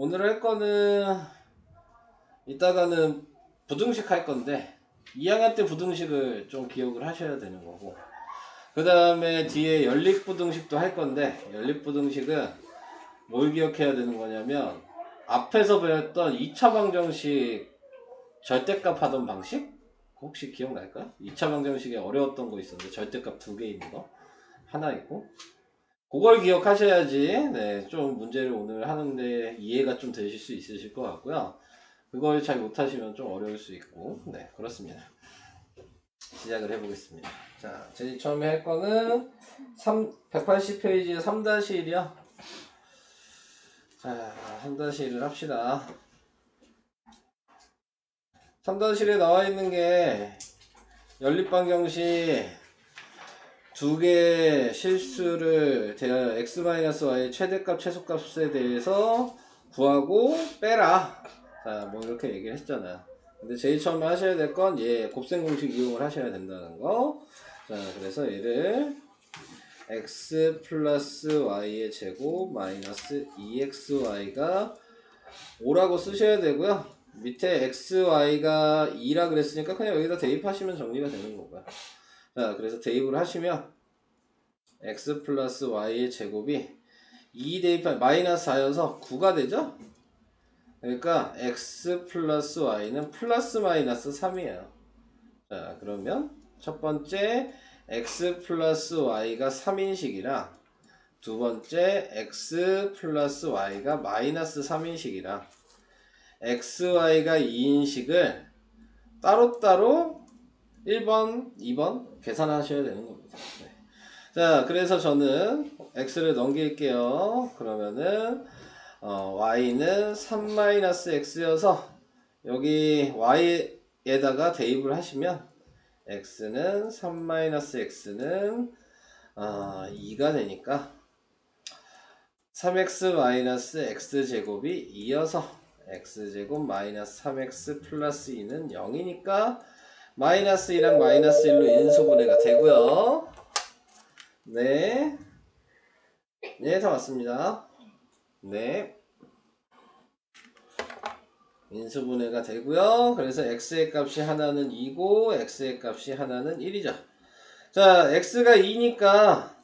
오늘 할 거는 이따가는 부등식 할 건데 2학년 때 부등식을 좀 기억을 하셔야 되는 거고, 그 다음에 뒤에 연립부등식도 할 건데, 연립부등식은 뭘 기억해야 되는 거냐면 앞에서 배웠던 2차 방정식 절대값 하던 방식 혹시 기억날까요? 2차 방정식에 어려웠던 거 있었는데 절대값 2개 있는 거 하나 있고, 그걸 기억하셔야지 네, 좀 문제를 오늘 하는데 이해가 좀 되실 수 있으실 것 같고요. 그걸 잘 못하시면 좀 어려울 수 있고, 네, 그렇습니다. 시작을 해보겠습니다. 자, 제일 처음에 할 거는 180페이지에 3-1이요. 자, 3-1을 합시다. 3-1에 나와 있는 게 연립방정식 두 개의 실수를 대하여 x-y의 최대값, 최소값에 대해서 구하고 빼라. 자, 뭐 이렇게 얘기를 했잖아요. 근데 제일 처음에 하셔야 될 건 얘 곱셈 공식 이용을 하셔야 된다는 거. 자, 그래서 얘를 x 플러스 y의 제곱 마이너스 2xy가 5라고 쓰셔야 되고요. 밑에 xy가 2라 그랬으니까 그냥 여기다 대입하시면 정리가 되는 거고요. 자, 그래서 대입을 하시면 x 플러스 y의 제곱이 2 대입하면 마이너스 4여서 9가 되죠? 그러니까 x 플러스 y는 플러스 마이너스 3이에요. 자, 그러면 첫 번째 x 플러스 y가 3인식이랑 두 번째 x 플러스 y가 마이너스 3인식이랑 xy가 2인식을 따로따로 1번, 2번 계산하셔야 되는 겁니다. 네. 자, 그래서 저는 x를 넘길게요. 그러면은 y는 3-x여서 여기 y에다가 대입을 하시면 x는 3-x는 2가 되니까 3x-x제곱이 2여서 x제곱 마이너스 3x 플러스 2는 0이니까 마이너스 2랑 마이너스 1로 인수분해가 되고요. 네. 네, 다 맞습니다. 네. 인수분해가 되고요. 그래서 x의 값이 하나는 2고 x의 값이 하나는 1이죠. 자, x가 2니까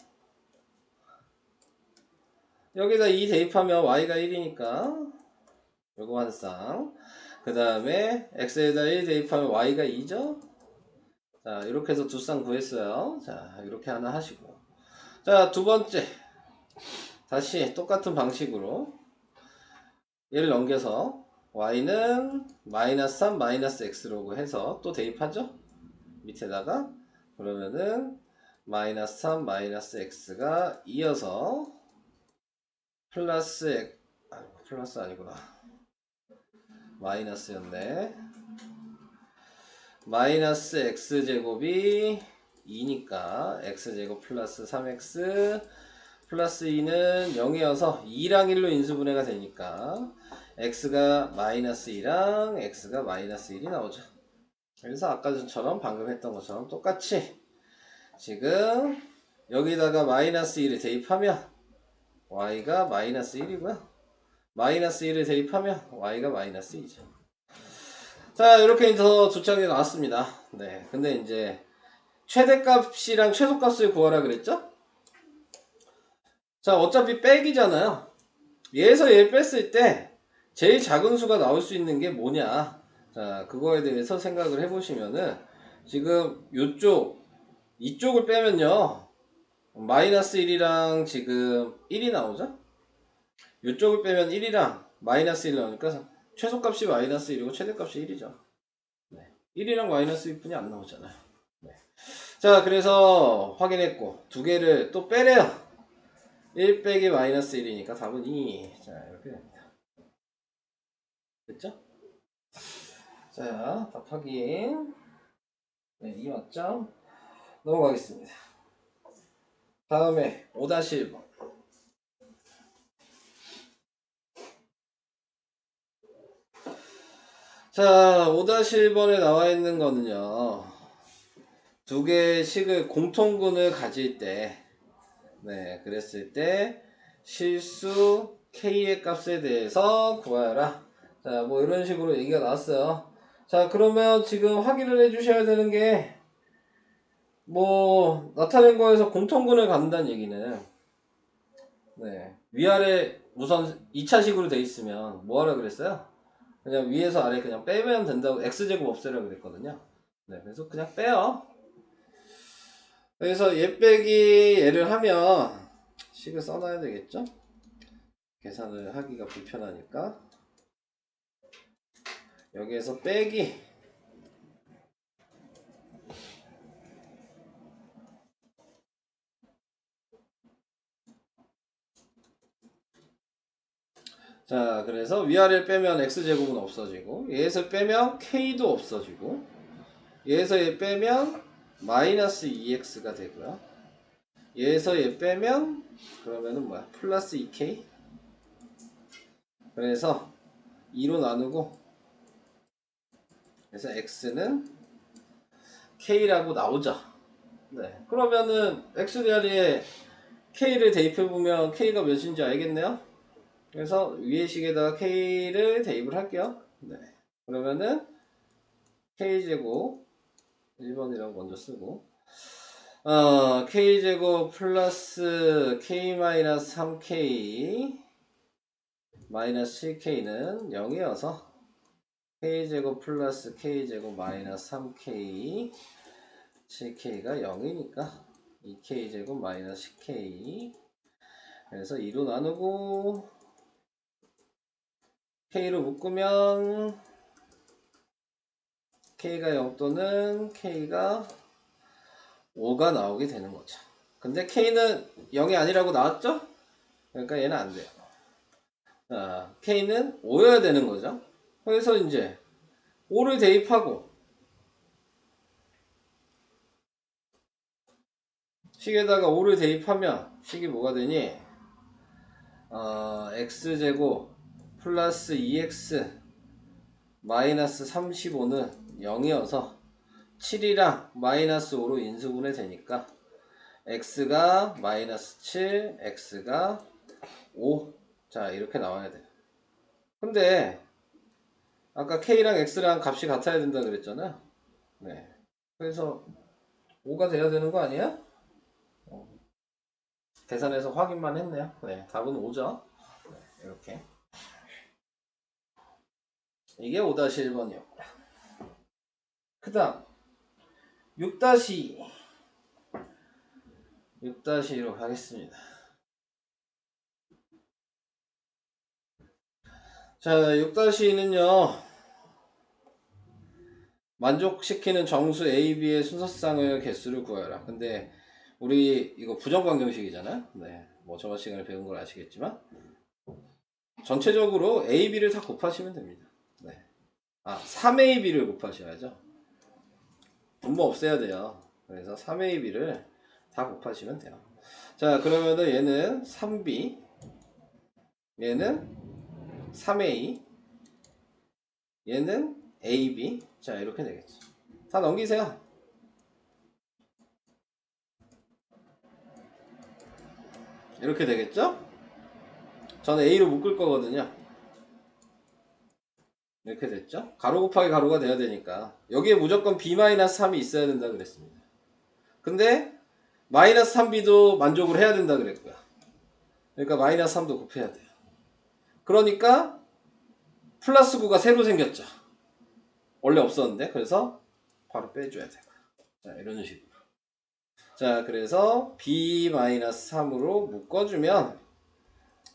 여기다 2 대입하면 y가 1이니까 요거 한 쌍. 그 다음에 x에다 1 대입하면 y가 2죠. 자, 이렇게 해서 두 쌍 구했어요. 자, 이렇게 하나 하시고, 자, 두 번째 다시 똑같은 방식으로 얘를 넘겨서 y는 마이너스 3 마이너스 x라고 해서 또 대입하죠. 밑에다가 그러면은 마이너스 3 마이너스 x가 2여서 플러스 플러스 아니구나, 마이너스였네. 마이너스 x제곱이 2니까 x제곱 플러스 3x 플러스 2는 0이어서 2랑 1로 인수분해가 되니까 x가 마이너스 2랑 x가 마이너스 1이 나오죠. 그래서 아까 전처럼 방금 했던 것처럼 똑같이 지금 여기다가 마이너스 1을 대입하면 y가 마이너스 1이고요. 마이너스 1을 대입하면 y가 마이너스 2죠. 자, 이렇게 해서 두 짝이 나왔습니다. 네, 근데 이제 최대값이랑 최소값을 구하라 그랬죠? 자, 어차피 빼기잖아요. 얘에서 얘 뺐을 때 제일 작은 수가 나올 수 있는 게 뭐냐. 자, 그거에 대해서 생각을 해보시면은 지금 이쪽을 빼면요 마이너스 1이랑 지금 1이 나오죠? 이쪽을 빼면 1이랑 마이너스 1 나오니까 최소값이 마이너스 1이고 최대값이 1이죠. 네. 1이랑 마이너스 1뿐이 안 나오잖아요. 네. 자, 그래서 확인했고 두 개를 또 빼래요. 1 빼기 마이너스 1이니까 답은 2. 자, 이렇게 됩니다. 됐죠? 자, 답 확인. 네, 2 맞죠? 넘어가겠습니다. 다음에 5-1번. 자, 5-1번에 나와 있는 거는요, 두 개의 식을 공통근을 가질 때, 네, 그랬을 때 실수 K의 값에 대해서 구하여라. 자, 뭐 이런 식으로 얘기가 나왔어요. 자, 그러면 지금 확인을 해 주셔야 되는 게, 뭐, 나타낸 거에서 공통분을 갖는다는 얘기는, 네, 위아래 우선 2차식으로 돼 있으면 뭐 하라 그랬어요? 그냥 위에서 아래 그냥 빼면 된다고, x제곱 없애라 그랬거든요. 네, 그래서 그냥 빼요. 그래서 얘 빼기 얘를 하면 식을 써놔야 되겠죠? 계산을 하기가 불편하니까. 여기에서 빼기 자, 그래서 위아래를 빼면 x제곱은 없어지고, 얘에서 빼면 k도 없어지고, 얘에서 얘 빼면 마이너스 2x가 되고요. 얘에서 얘 빼면 그러면은 뭐야? 플러스 2k. 그래서 2로 나누고, 그래서 x는 k라고 나오죠. 네. 그러면은 x 자리에 k를 대입해보면 k가 몇인지 알겠네요. 그래서 위의 식에다가 k를 대입을 할게요. 네. 그러면은 k제곱 1번이라고 먼저 쓰고, k제곱 플러스 k-3k 마이너스 7k는 0이어서 k제곱 플러스 k제곱 마이너스 3k 7k가 0이니까 2k제곱 마이너스 10k, 그래서 2로 나누고 k로 묶으면 k가 0 또는 k가 5가 나오게 되는 거죠. 근데 k는 0이 아니라고 나왔죠? 그러니까 얘는 안 돼요. k는 5여야 되는 거죠. 그래서 이제 5를 대입하고 식에다가 5를 대입하면 식이 뭐가 되니? x제곱 플러스 2x 마이너스 35는 0이어서 7이랑 마이너스 5로 인수분해 되니까 x가 마이너스 7, x가 5. 자, 이렇게 나와야 돼요. 근데 아까 k랑 x랑 값이 같아야 된다 그랬잖아요. 네. 그래서 5가 돼야 되는 거 아니야? 계산해서 확인만 했네요. 네, 답은 5죠. 네, 이렇게. 이게 5-1번이었고. 그 다음 6-2 6-2로 가겠습니다. 자, 6-2는요 만족시키는 정수 A, B의 순서쌍의 개수를 구하라. 근데 우리 이거 부정관계식이잖아요. 네, 뭐 저번 시간에 배운 걸 아시겠지만 전체적으로 A, B를 다 곱하시면 됩니다. 네. 3AB를 곱하셔야죠. 분모 없애야 돼요. 그래서 3AB를 다 곱하시면 돼요. 자, 그러면은 얘는 3B, 얘는 3A, 얘는 AB. 자, 이렇게 되겠죠. 다 넘기세요. 이렇게 되겠죠? 저는 A로 묶을 거거든요. 이렇게 됐죠? 가로 곱하기 가로가 돼야 되니까 여기에 무조건 B-3이 있어야 된다 그랬습니다. 근데 마이너스 3B도 만족을 해야 된다 그랬고요. 그러니까 마이너스 3도 곱해야 돼요. 그러니까 플러스 9가 새로 생겼죠. 원래 없었는데. 그래서 바로 빼줘야 돼요. 자, 이런 식으로. 자, 그래서 B-3으로 묶어주면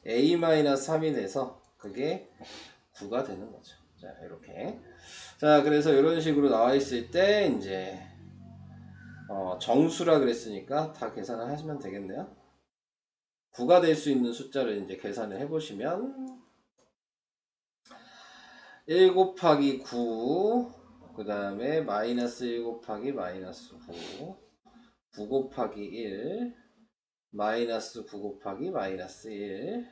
A-3이 돼서 그게 9가 되는 거죠. 자, 이렇게. 자, 그래서 이런 식으로 나와 있을 때 이제 정수라 그랬으니까 다 계산을 하시면 되겠네요. 9가 될 수 있는 숫자를 이제 계산을 해보시면 1 곱하기 9, 그 다음에 마이너스 1 곱하기 마이너스 9, 9 곱하기 1, 마이너스 9 곱하기 마이너스 1,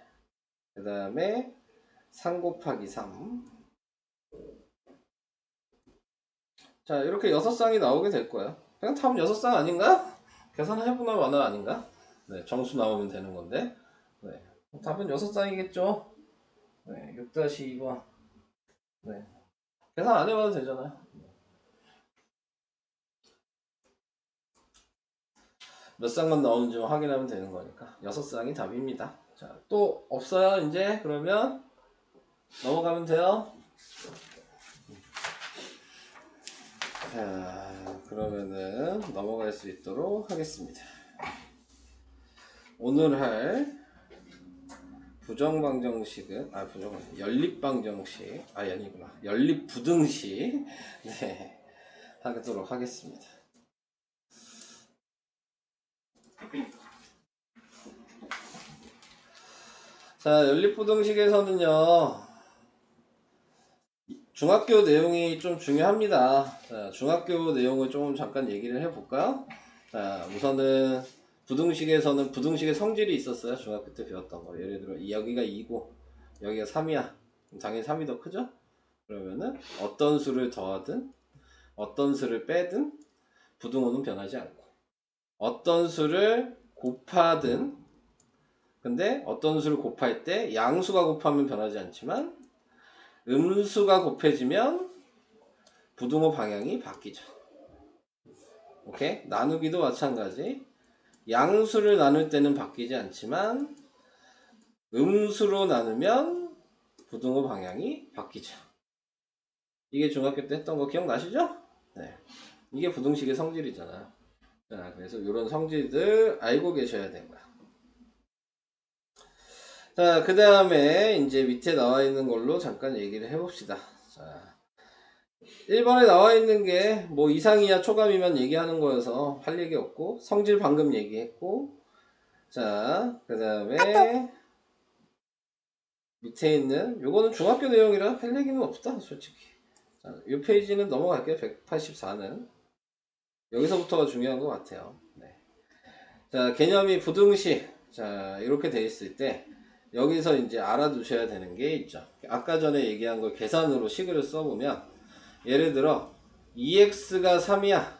그 다음에 3 곱하기 3. 자, 이렇게 6쌍이 나오게 될 거예요. 그냥 답은 6쌍 아닌가? 계산해보나 마나 아닌가? 네, 정수 나오면 되는 건데. 네. 답은 6쌍이겠죠? 네, 6-2번. 네. 계산 안 해봐도 되잖아요. 몇 쌍만 나오는지 확인하면 되는 거니까 6쌍이 답입니다. 자, 또 없어요 이제? 그러면 넘어가면 돼요. 자, 그러면은 넘어갈 수 있도록 하겠습니다. 오늘 할 부정방정식은 연립방정식 아니구나, 연립부등식 네, 하도록 하겠습니다. 자, 연립부등식에서는요 중학교 내용이 좀 중요합니다. 자, 중학교 내용을 좀 잠깐 얘기를 해볼까요? 자, 우선은 부등식에서는 부등식의 성질이 있었어요. 중학교 때 배웠던 거. 예를 들어 여기가 2고 여기가 3이야. 당연히 3이 더 크죠? 그러면은 어떤 수를 더하든 어떤 수를 빼든 부등호는 변하지 않고, 어떤 수를 곱하든, 근데 어떤 수를 곱할 때 양수가 곱하면 변하지 않지만 음수가 곱해지면 부등호 방향이 바뀌죠. 오케이? 나누기도 마찬가지. 양수를 나눌 때는 바뀌지 않지만 음수로 나누면 부등호 방향이 바뀌죠. 이게 중학교 때 했던 거 기억나시죠? 네. 이게 부등식의 성질이잖아요. 자, 그래서 이런 성질들 알고 계셔야 되고요. 자, 그 다음에 이제 밑에 나와 있는 걸로 잠깐 얘기를 해봅시다. 자, 1번에 나와 있는 게 뭐 이상이야 초감이면 얘기하는 거여서 할 얘기 없고, 성질 방금 얘기했고, 자, 그 다음에 밑에 있는 요거는 중학교 내용이라 할 얘기는 없다 솔직히. 자, 이 페이지는 넘어갈게요. 184는 여기서부터가 중요한 것 같아요. 네. 자, 개념이 부등식. 자, 이렇게 돼 있을 때 여기서 이제 알아두셔야 되는 게 있죠. 아까 전에 얘기한 걸 계산으로 식을 써보면, 예를 들어 2x가 3이야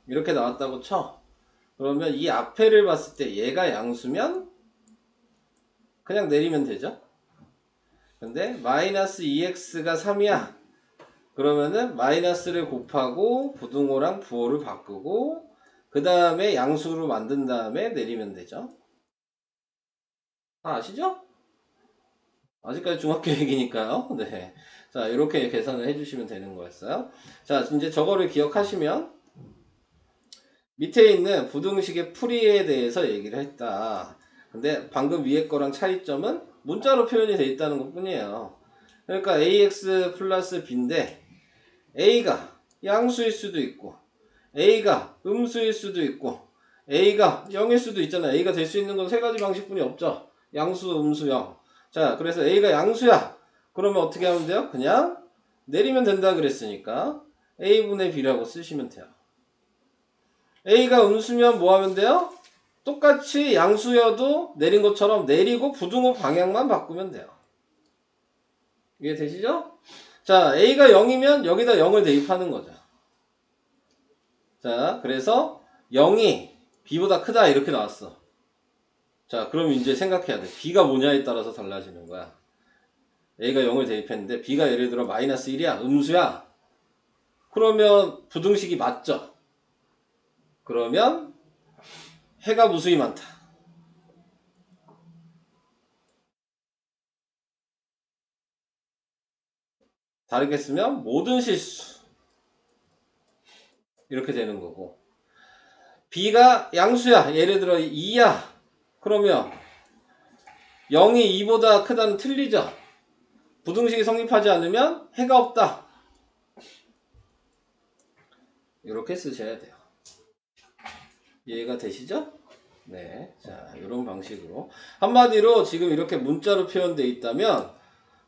이렇게 나왔다고 쳐. 그러면 이 앞에를 봤을 때 얘가 양수면 그냥 내리면 되죠. 근데 마이너스 2x가 3이야 그러면은 마이너스를 곱하고 부등호랑 부호를 바꾸고 그 다음에 양수로 만든 다음에 내리면 되죠. 다 아시죠? 아직까지 중학교 얘기니까요. 네. 자, 이렇게 계산을 해주시면 되는 거였어요. 자, 이제 저거를 기억하시면 밑에 있는 부등식의 풀이에 대해서 얘기를 했다. 근데 방금 위에 거랑 차이점은 문자로 표현이 되어 있다는 것 뿐이에요. 그러니까 ax 플러스 b인데 a가 양수일 수도 있고 a가 음수일 수도 있고 a가 0일 수도 있잖아요. a가 될 수 있는 건 세 가지 방식뿐이 없죠. 양수, 음수, 0. 자, 그래서 a가 양수야. 그러면 어떻게 하면 돼요? 그냥 내리면 된다 그랬으니까 a분의 b라고 쓰시면 돼요. a가 음수면 뭐 하면 돼요? 똑같이 양수여도 내린 것처럼 내리고 부등호 방향만 바꾸면 돼요. 이해되시죠? 자, a가 0이면 여기다 0을 대입하는 거죠. 자, 그래서 0이 b보다 크다 이렇게 나왔어. 자, 그럼 이제 생각해야 돼. b가 뭐냐에 따라서 달라지는 거야. a가 0을 대입했는데 b가 예를 들어 마이너스 1이야. 음수야. 그러면 부등식이 맞죠? 그러면 해가 무수히 많다. 다르게 쓰면 모든 실수. 이렇게 되는 거고. b가 양수야. 예를 들어 2야. 그러면 0이 2보다 크다는 틀리죠? 부등식이 성립하지 않으면 해가 없다. 이렇게 쓰셔야 돼요. 이해가 되시죠? 네. 자, 이런 방식으로. 한마디로 지금 이렇게 문자로 표현되어 있다면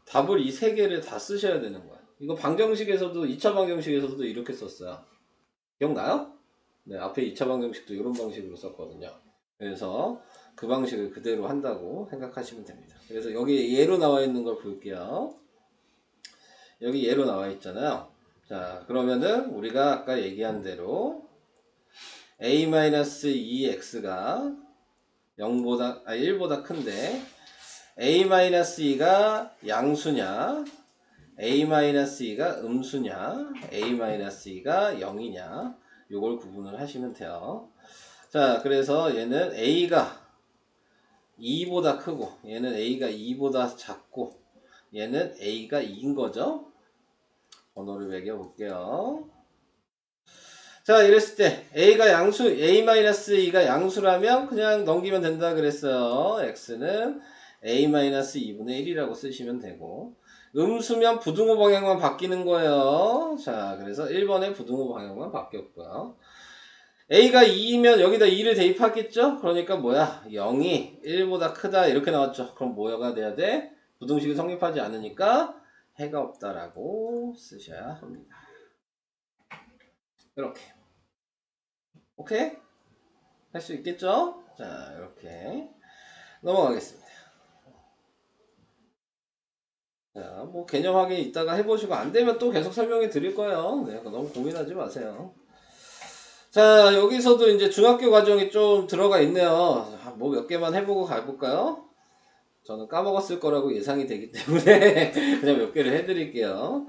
답을 이 세 개를 다 쓰셔야 되는 거야. 이거 방정식에서도 2차 방정식에서도 이렇게 썼어요. 기억나요? 네, 앞에 2차 방정식도 이런 방식으로 썼거든요. 그래서 그 방식을 그대로 한다고 생각하시면 됩니다. 그래서 여기 예로 나와 있는 걸 볼게요. 여기 예로 나와 있잖아요. 자, 그러면은 우리가 아까 얘기한 대로 a-2x가 0보다 1보다 큰데 a-2가 양수냐 a-2가 음수냐 a-2가 0이냐 요걸 구분을 하시면 돼요. 자, 그래서 얘는 a가 2보다 크고 얘는 a가 2보다 작고 얘는 a가 2인 거죠. 번호를 매겨 볼게요. 자, 이랬을 때 a가 양수 a-2가 양수라면 그냥 넘기면 된다 그랬어요. x는 a-2분의 1이라고 쓰시면 되고 음수면 부등호 방향만 바뀌는 거예요. 자, 그래서 1번에 부등호 방향만 바뀌었고요. a가 2이면 여기다 2를 대입하겠죠? 그러니까 뭐야? 0이 1보다 크다 이렇게 나왔죠. 그럼 뭐가 돼야 돼? 부등식이 성립하지 않으니까 해가 없다라고 쓰셔야 합니다. 이렇게. 오케이? 할 수 있겠죠? 자, 이렇게 넘어가겠습니다. 자, 뭐 개념 확인 이따가 해보시고 안 되면 또 계속 설명해 드릴 거예요. 네, 너무 고민하지 마세요. 자, 여기서도 이제 중학교 과정이 좀 들어가 있네요. 뭐 몇 개만 해보고 가볼까요? 저는 까먹었을 거라고 예상이 되기 때문에 그냥 몇 개를 해드릴게요.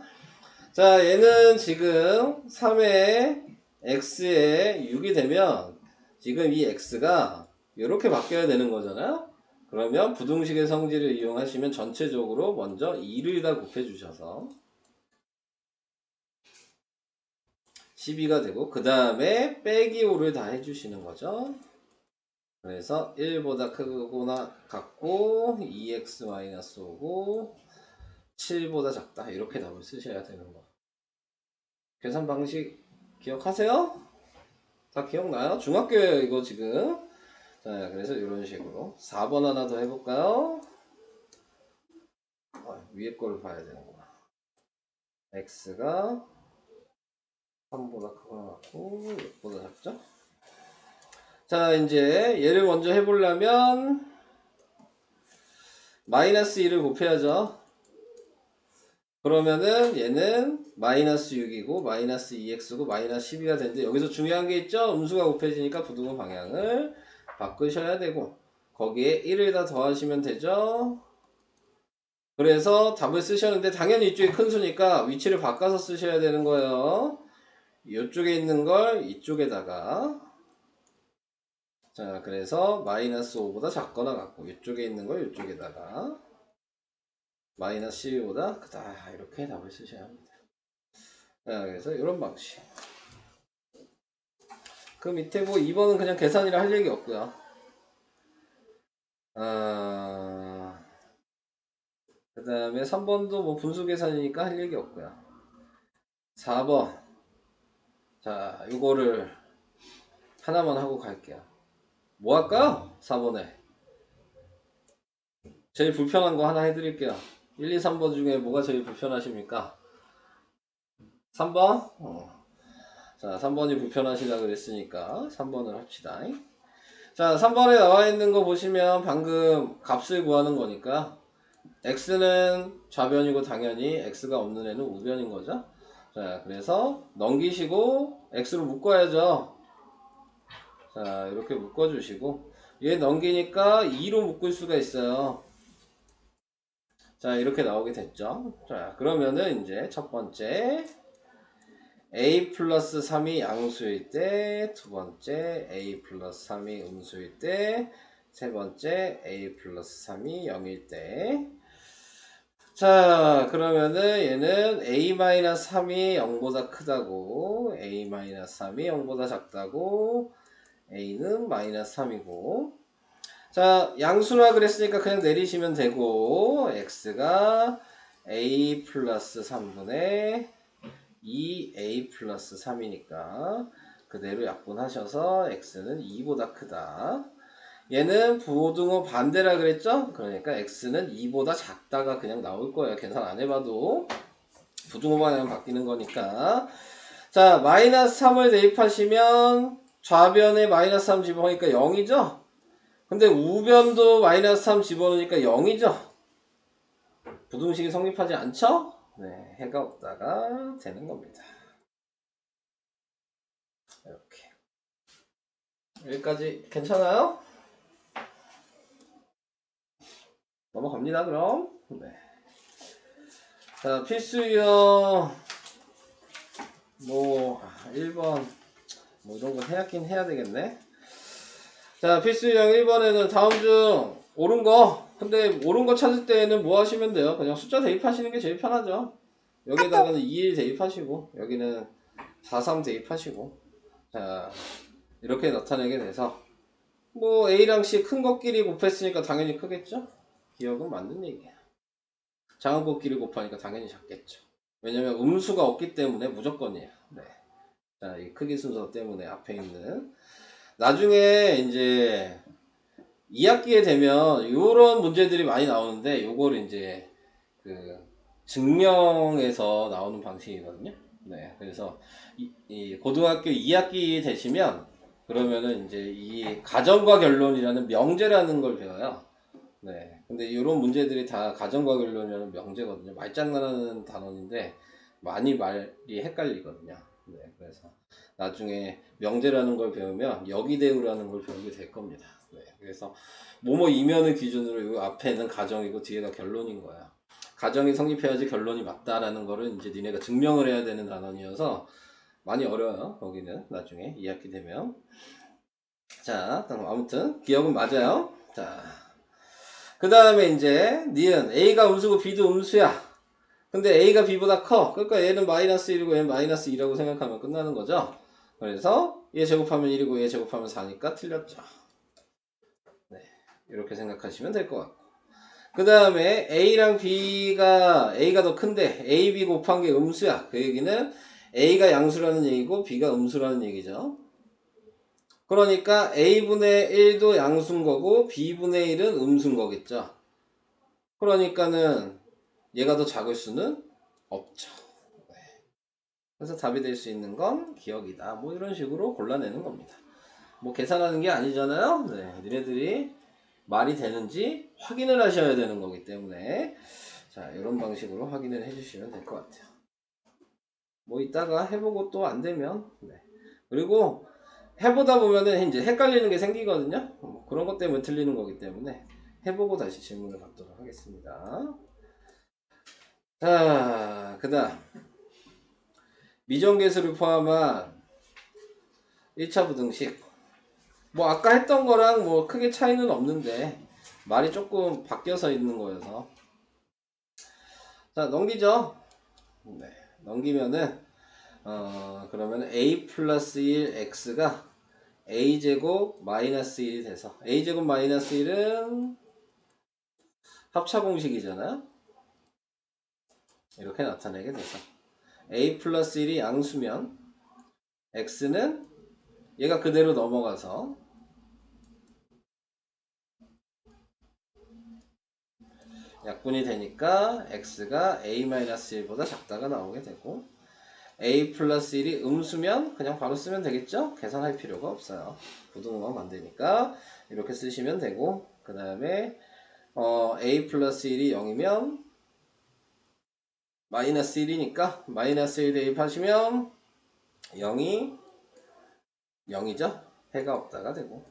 자, 얘는 지금 3에 x에 6이 되면 지금 이 x가 이렇게 바뀌어야 되는 거잖아요. 그러면 부등식의 성질을 이용하시면 전체적으로 먼저 2를 다 곱해 주셔서 12가 되고 그 다음에 빼기 5를 다 해주시는 거죠. 그래서 1보다 크거나 같고 2x-5고 7보다 작다 이렇게 답을 쓰셔야 되는 거. 계산 방식 기억하세요? 다 기억나요? 중학교에 이거 지금. 자, 그래서 이런 식으로 4번 하나 더 해볼까요? 위에 거를 봐야 되는구나. x가 3보다 크거나 같고 6보다 작죠? 자, 이제 얘를 먼저 해보려면 마이너스 1을 곱해야죠. 그러면은 얘는 마이너스 6이고 마이너스 2x고 마이너스 12가 되는데 여기서 중요한 게 있죠? 음수가 곱해지니까 부등호 방향을 바꾸셔야 되고 거기에 1을 다 더하시면 되죠. 그래서 답을 쓰셨는데 당연히 이쪽이 큰 수니까 위치를 바꿔서 쓰셔야 되는 거예요. 이쪽에 있는 걸 이쪽에다가 자, 그래서 마이너스 5보다 작거나 같고 이쪽에 있는 걸 이쪽에다가 마이너스 12보다 크다 이렇게 답을 쓰셔야 합니다. 자, 그래서 이런 방식. 그 밑에 뭐 2번은 그냥 계산이라 할 얘기 없고요. 그 다음에 3번도 뭐 분수 계산이니까 할 얘기 없고요. 4번. 자, 이거를 하나만 하고 갈게요. 뭐 할까요? 4번에. 제일 불편한 거 하나 해드릴게요. 1, 2, 3번 중에 뭐가 제일 불편하십니까? 3번? 자, 3번이 불편하시다 그랬으니까 3번을 합시다. 자, 3번에 나와 있는 거 보시면 방금 값을 구하는 거니까 x는 좌변이고 당연히 x가 없는 애는 우변인 거죠. 자, 그래서 넘기시고 x로 묶어야죠. 자, 이렇게 묶어주시고 얘 넘기니까 2로 묶을 수가 있어요. 자, 이렇게 나오게 됐죠. 자, 그러면은 이제 첫 번째 a 플러스 3이 양수일 때, 두 번째 a 플러스 3이 음수일 때, 세 번째 a 플러스 3이 0일 때. 자, 그러면은 얘는 a-3이 0보다 크다고, a-3이 0보다 작다고, a는 마이너스 3이고, 자, 양수라 그랬으니까 그냥 내리시면 되고 x가 a 플러스 3분의 2a 플러스 3이니까 그대로 약분하셔서 x는 2보다 크다. 얘는 부등호 반대라 그랬죠? 그러니까 x는 2보다 작다가 그냥 나올 거예요. 계산 안 해봐도 부등호 방향 바뀌는 거니까. 자, 마이너스 3을 대입하시면 좌변에 마이너스 3 집어넣으니까 0이죠? 근데 우변도 마이너스 3 집어넣으니까 0이죠? 부등식이 성립하지 않죠? 네, 해가 없다가 되는 겁니다. 이렇게. 여기까지 괜찮아요? 넘어갑니다. 그럼. 네. 자, 필수 유형 1번 이런 거 해야긴 해야 되겠네. 자, 필수 유형 1번에는 다음 중 옳은 거. 근데 옳은 거 찾을 때는 뭐 하시면 돼요? 그냥 숫자 대입하시는 게 제일 편하죠. 여기다가는 21 대입하시고 여기는 43 대입하시고, 자, 이렇게 나타내게 돼서 A랑 C 큰 것끼리 곱했으니까 당연히 크겠죠? 기억은 맞는 얘기야. 작은 것끼리 곱하니까 당연히 작겠죠. 왜냐면 음수가 없기 때문에 무조건이에요. 네. 자, 이 크기 순서 때문에 앞에 있는. 나중에 이제 2학기에 되면 이런 문제들이 많이 나오는데, 요걸 이제 그 증명에서 나오는 방식이거든요. 네. 그래서 이 고등학교 2학기 되시면 그러면은 이제 이 가정과 결론이라는 명제라는 걸 배워요. 네. 근데 이런 문제들이 다 가정과 결론이라는 명제거든요. 말장난하는 단원인데 많이 말이 헷갈리거든요. 네. 그래서 나중에 명제라는 걸 배우면 여기대우라는 걸 배우게 될 겁니다. 네. 그래서 뭐뭐 이면을 기준으로 이 앞에는 가정이고 뒤에가 결론인 거야. 가정이 성립해야지 결론이 맞다라는 거를 이제 니네가 증명을 해야 되는 단원이어서 많이 어려워요. 거기는 나중에 2학기 되면. 자, 아무튼 기억은 맞아요. 자, 그 다음에 이제 니은 A가 음수고 B도 음수야. 근데 A가 B보다 커. 그러니까 얘는 마이너스 1이고 얘는 마이너스 2라고 생각하면 끝나는 거죠. 그래서 얘 제곱하면 1이고 얘 제곱하면 4니까 틀렸죠. 네, 이렇게 생각하시면 될 것 같고. 그 다음에 A랑 A가 더 큰데 A, B 곱한 게 음수야. 그 얘기는 A가 양수라는 얘기고 B가 음수라는 얘기죠. 그러니까 A분의 1도 양수인 거고 B분의 1은 음수인 거겠죠. 그러니까는 얘가 더 작을 수는 없죠. 그래서 답이 될 수 있는 건 기억이다. 뭐 이런 식으로 골라내는 겁니다. 뭐 계산하는 게 아니잖아요. 네, 니네들이 말이 되는지 확인을 하셔야 되는 거기 때문에 자, 이런 방식으로 확인을 해주시면 될 것 같아요. 뭐 이따가 해보고 또 안 되면 네. 그리고 해보다 보면은 이제 헷갈리는 게 생기거든요. 그런 것 때문에 틀리는 거기 때문에 해보고 다시 질문을 받도록 하겠습니다. 자, 그 다음 미정계수를 포함한 1차 부등식. 뭐 아까 했던 거랑 뭐 크게 차이는 없는데 말이 조금 바뀌어서 있는 거여서. 자, 넘기죠. 네, 넘기면은 그러면 a 플러스 1 x가 a제곱 마이너스 1이 돼서 a제곱 마이너스 1은 합차 공식이잖아요. 이렇게 나타내게 돼서 a 플러스 1이 양수면 x는 얘가 그대로 넘어가서 약분이 되니까 x가 a-1보다 작다가 나오게 되고, a 플러스 1이 음수면 그냥 바로 쓰면 되겠죠? 계산할 필요가 없어요. 부등호만 만드니까 이렇게 쓰시면 되고, 그 다음에 a 플러스 1이 0이면 마이너스 1이니까 마이너스 1 대입하시면 0이 0이죠? 해가 없다가 되고.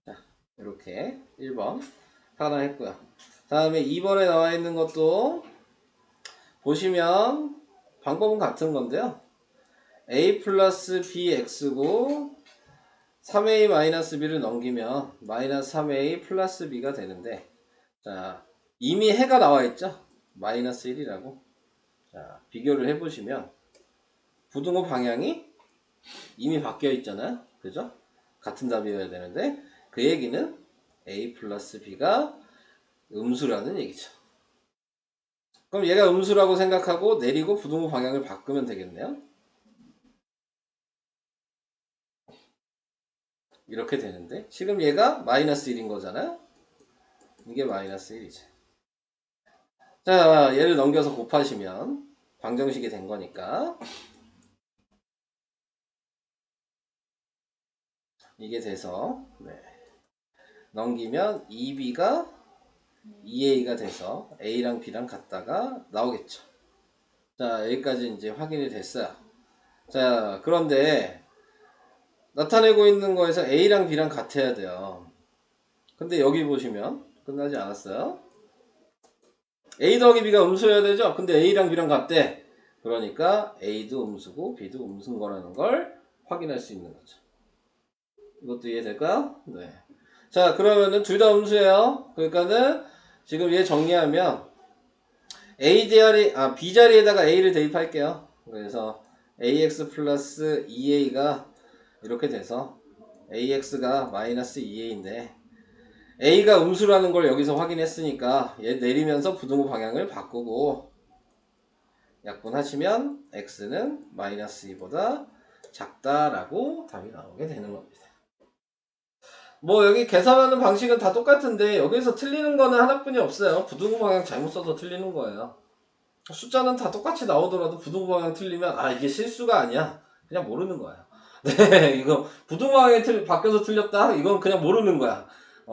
자, 이렇게 1번 하나 했고요. 다음에 2번에 나와 있는 것도 보시면 방법은 같은 건데요. a 플러스 bx고 3a 마이너스 b를 넘기면 마이너스 3a 플러스 b가 되는데, 자, 이미 해가 나와 있죠? 마이너스 1이라고. 자, 비교를 해보시면 부등호 방향이 이미 바뀌어 있잖아요. 그죠? 같은 답이어야 되는데 그 얘기는 a 플러스 b가 음수라는 얘기죠. 그럼 얘가 음수라고 생각하고 내리고 부등호 방향을 바꾸면 되겠네요. 이렇게 되는데 지금 얘가 마이너스 1인 거잖아요. 이게 마이너스 1이죠. 자, 얘를 넘겨서 곱하시면 방정식이 된 거니까 이게 돼서 네. 넘기면 2b가 2a가 돼서 a랑 b랑 같다가 나오겠죠. 자, 여기까지 이제 확인이 됐어요. 자, 그런데 나타내고 있는 거에서 a랑 b랑 같아야 돼요. 근데 여기 보시면 끝나지 않았어요. A 더하기 B가 음수여야 되죠? 근데 A랑 B랑 같대. 그러니까 A도 음수고 B도 음수인 거라는 걸 확인할 수 있는 거죠. 이것도 이해될까요? 네. 자, 그러면은 둘 다 음수예요. 그러니까는 지금 얘 정리하면 B 자리에다가 A를 대입할게요. 그래서 AX 플러스 2A가 이렇게 돼서 AX가 마이너스 2A인데 A가 음수라는 걸 여기서 확인했으니까 얘 내리면서 부등호 방향을 바꾸고 약분하시면 X는 마이너스 2보다 작다라고 답이 나오게 되는 겁니다. 뭐 여기 계산하는 방식은 다 똑같은데 여기서 틀리는 거는 하나뿐이 없어요. 부등호 방향 잘못 써서 틀리는 거예요. 숫자는 다 똑같이 나오더라도 부등호 방향 틀리면 아 이게 실수가 아니야. 그냥 모르는 거야. 네, 이거 부등호 방향이 바뀌어서 틀렸다? 이건 그냥 모르는 거야.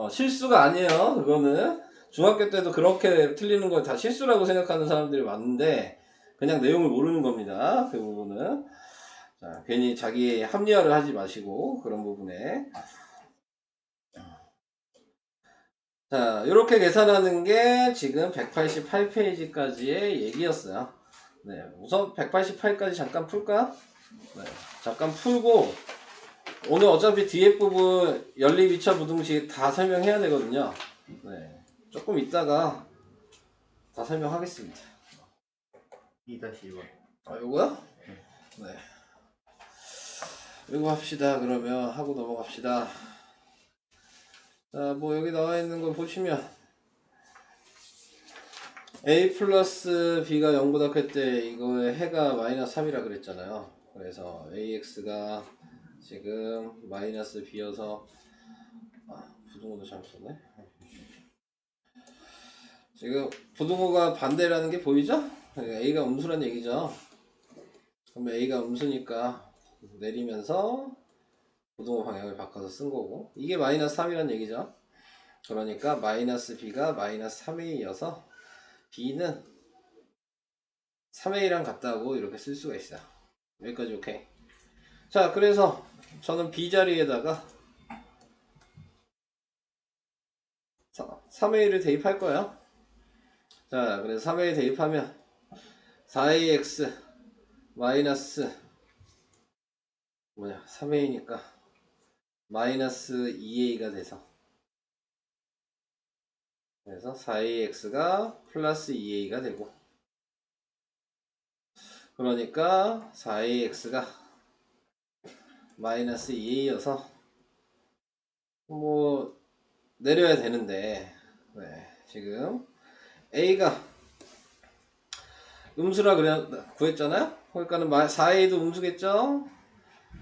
실수가 아니에요. 그거는 중학교 때도 그렇게 틀리는 걸 다 실수라고 생각하는 사람들이 많은데 그냥 내용을 모르는 겁니다. 그 부분은. 자, 괜히 자기 합리화를 하지 마시고 그런 부분에. 자, 이렇게 계산하는 게 지금 188페이지까지의 얘기였어요. 네, 우선 188까지 잠깐 풀까? 네, 잠깐 풀고 오늘 어차피 뒤에 부분 연립 2차 부등식 다 설명해야 되거든요. 네, 조금 있다가 다 설명하겠습니다. 2-1번. 아, 요거요? 네. 요거 합시다. 그러면 하고 넘어갑시다. 자, 뭐 여기 나와 있는 거 보시면 A 플러스 B가 0보다 클 때 이거의 해가 마이너스 3이라 그랬잖아요. 그래서 AX가 지금 마이너스 B여서 부등호도 잘못 썼네. 지금 부등호가 반대라는 게 보이죠? A가 음수란 얘기죠. 그러면 A가 음수니까 내리면서 부등호 방향을 바꿔서 쓴 거고 이게 마이너스 3이란 얘기죠. 그러니까 마이너스 B가 마이너스 3A여서 B는 3A랑 같다고 이렇게 쓸 수가 있어요. 여기까지 오케이. 자, 그래서 저는 B 자리에다가 3A를 대입할 거예요. 자, 그래서 3A 대입하면 4AX 마이너스 3A니까 마이너스 2A가 돼서 그래서 4AX가 플러스 2A가 되고 그러니까 4AX가 마이너스 2A여서 뭐 내려야 되는데 네, 지금 A가 음수라 구했잖아요. 그러니까는 4A도 음수겠죠.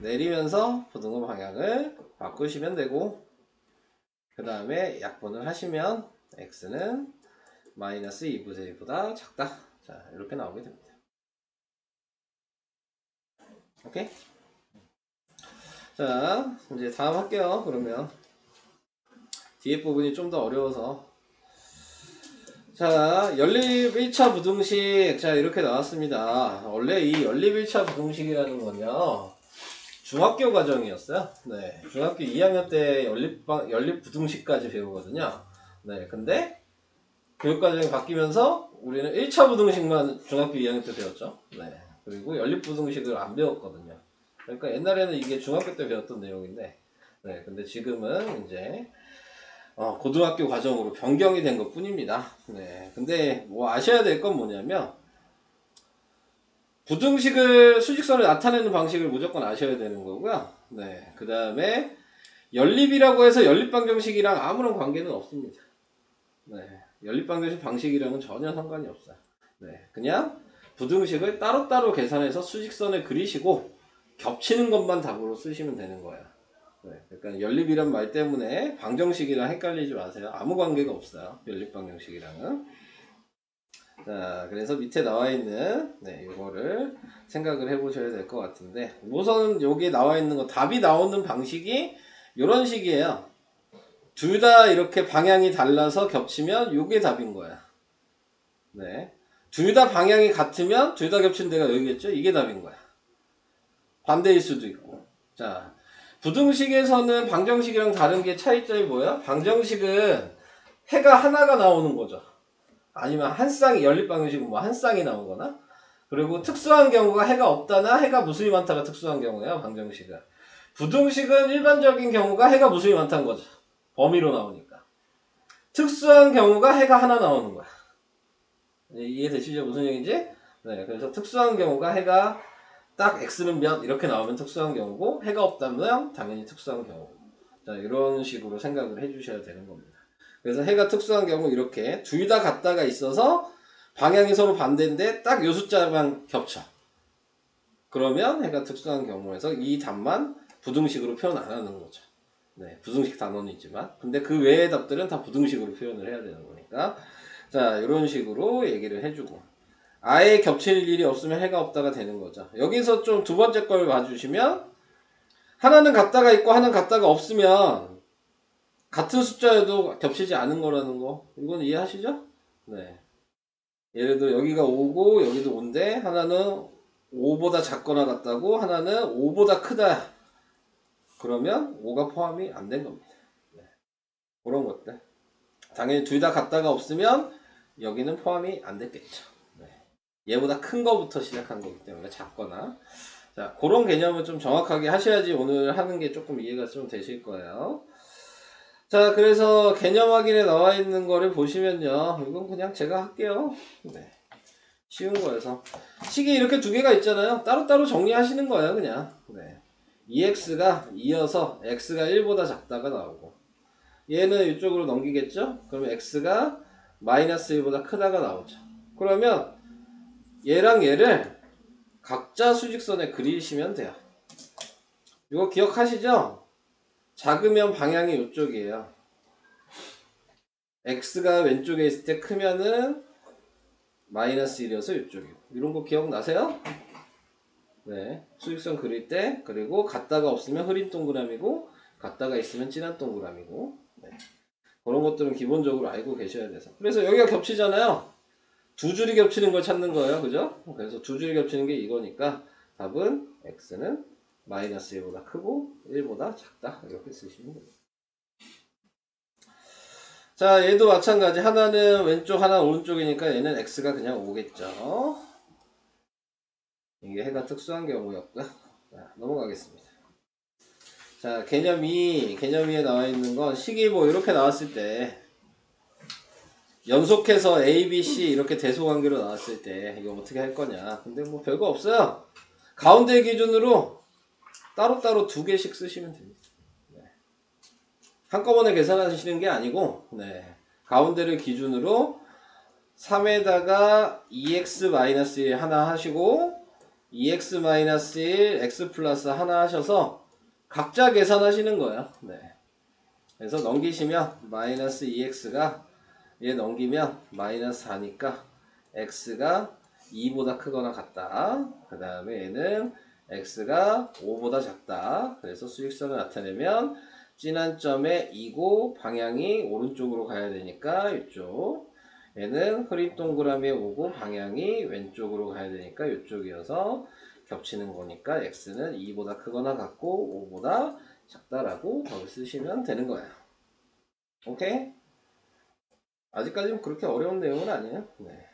내리면서 부등호 방향을 바꾸시면 되고 그 다음에 약분을 하시면 X는 마이너스 2분의 1보다 작다. 자, 이렇게 나오게 됩니다. 오케이? 자, 이제 다음 할게요. 그러면 뒤에 부분이 좀 더 어려워서 자, 연립 1차 부등식 자 이렇게 나왔습니다. 원래 이 연립 1차 부등식이라는 건요 중학교 과정이었어요. 네, 중학교 2학년 때 연립 부등식까지 배우거든요. 네, 근데 교육과정이 바뀌면서 우리는 1차 부등식만 중학교 2학년 때 배웠죠. 네, 그리고 연립 부등식을 안 배웠거든요. 그러니까 옛날에는 이게 중학교 때 배웠던 내용인데, 네, 근데 지금은 이제 고등학교 과정으로 변경이 된 것 뿐입니다. 네, 근데 뭐 아셔야 될 건 뭐냐면 부등식을 수직선을 나타내는 방식을 무조건 아셔야 되는 거고요. 네, 그 다음에 연립이라고 해서 연립방정식이랑 아무런 관계는 없습니다. 네, 연립방정식 방식이랑은 전혀 상관이 없어요. 네, 그냥 부등식을 따로따로 계산해서 수직선을 그리시고 겹치는 것만 답으로 쓰시면 되는 거예요. 네, 그러니까 연립이란 말 때문에 방정식이랑 헷갈리지 마세요. 아무 관계가 없어요. 연립방정식이랑은. 자, 그래서 밑에 나와 있는 이거를 생각을 해보셔야 될 것 같은데 우선 여기 나와 있는 거 답이 나오는 방식이 이런 식이에요. 둘 다 이렇게 방향이 달라서 겹치면 이게 답인 거야. 네, 둘 다 방향이 같으면 둘 다 겹친 데가 여기겠죠. 이게 답인 거야. 반대일 수도 있고. 자, 부등식에서는 방정식이랑 다른 게 차이점이 뭐야? 방정식은 해가 하나가 나오는 거죠. 아니면 한 쌍이, 연립방정식은 뭐 한 쌍이 나오거나. 그리고 특수한 경우가 해가 없다나 해가 무수히 많다가 특수한 경우예요, 방정식은. 부등식은 일반적인 경우가 해가 무수히 많다는 거죠. 범위로 나오니까. 특수한 경우가 해가 하나 나오는 거야. 이해되시죠? 무슨 얘기인지? 네, 그래서 특수한 경우가 해가 딱 x는 몇 이렇게 나오면 특수한 경우고 해가 없다면 당연히 특수한 경우. 자, 이런 식으로 생각을 해주셔야 되는 겁니다. 그래서 해가 특수한 경우 이렇게 둘 다 같다가 있어서 방향이 서로 반대인데 딱 요 숫자만 겹쳐. 그러면 해가 특수한 경우에서 이 답만 부등식으로 표현 안 하는 거죠. 네, 부등식 단어는 있지만 근데 그 외의 답들은 다 부등식으로 표현을 해야 되는 거니까 자, 이런 식으로 얘기를 해주고 아예 겹칠 일이 없으면 해가 없다가 되는 거죠. 여기서 좀 두 번째 걸 봐주시면 하나는 같다가 있고 하나는 같다가 없으면 같은 숫자여도 겹치지 않은 거라는 거 이건 이해하시죠? 네. 예를 들어 여기가 5고 여기도 5인데 하나는 5보다 작거나 같다고 하나는 5보다 크다 그러면 5가 포함이 안 된 겁니다. 네. 그런 것들 당연히 둘 다 같다가 없으면 여기는 포함이 안 됐겠죠. 네. 얘보다 큰 거부터 시작한 거기 때문에 작거나 자 그런 개념을 좀 정확하게 하셔야지 오늘 하는 게 조금 이해가 좀 되실 거예요. 자 그래서 개념 확인에 나와 있는 거를 보시면요 이건 그냥 제가 할게요. 네. 쉬운 거여서 식이 이렇게 두 개가 있잖아요. 따로따로 정리하시는 거예요 그냥. 네. 2x가 2여서 x가 1보다 작다가 나오고 얘는 이쪽으로 넘기겠죠? 그러면 x가 마이너스 1보다 크다가 나오죠. 그러면 얘랑 얘를 각자 수직선에 그리시면 돼요. 이거 기억하시죠? 작으면 방향이 이쪽이에요. x가 왼쪽에 있을 때 크면은 마이너스 1이어서 이쪽이고 이런 거 기억나세요? 네, 수직선 그릴 때 그리고 같다가 없으면 흐린 동그라미고 같다가 있으면 진한 동그라미고 네. 그런 것들은 기본적으로 알고 계셔야 돼서 그래서 여기가 겹치잖아요. 두 줄이 겹치는 걸 찾는 거예요. 그죠? 그래서 두 줄이 겹치는 게 이거니까 답은 x는 마이너스 1보다 크고 1보다 작다 이렇게 쓰시면 됩니다. 자 얘도 마찬가지 하나는 왼쪽 하나는 오른쪽이니까 얘는 x가 그냥 5겠죠. 이게 해가 특수한 경우였고요. 자, 넘어가겠습니다. 자 개념 2에 나와 있는 건 식이 뭐 이렇게 나왔을 때 연속해서 A, B, C 이렇게 대소관계로 나왔을 때 이거 어떻게 할 거냐. 근데 뭐 별거 없어요. 가운데 기준으로 따로따로 두 개씩 쓰시면 됩니다. 네. 한꺼번에 계산하시는 게 아니고 네. 가운데를 기준으로 3에다가 2x-1 하나 하시고 2x-1 x 플러스 하나 하셔서 각자 계산하시는 거예요. 네. 그래서 넘기시면 마이너스 2x가 얘 넘기면 마이너스 4니까 x가 2보다 크거나 같다. 그 다음에 얘는 x가 5보다 작다. 그래서 수직선을 나타내면 진한 점에 2고 방향이 오른쪽으로 가야 되니까 이쪽. 얘는 흐린 동그라미에 오고 방향이 왼쪽으로 가야 되니까 이쪽이어서 겹치는 거니까 x는 2보다 크거나 같고 5보다 작다라고 답을 쓰시면 되는 거예요. 오케이? 아직까지는 그렇게 어려운 내용은 아니에요. 네.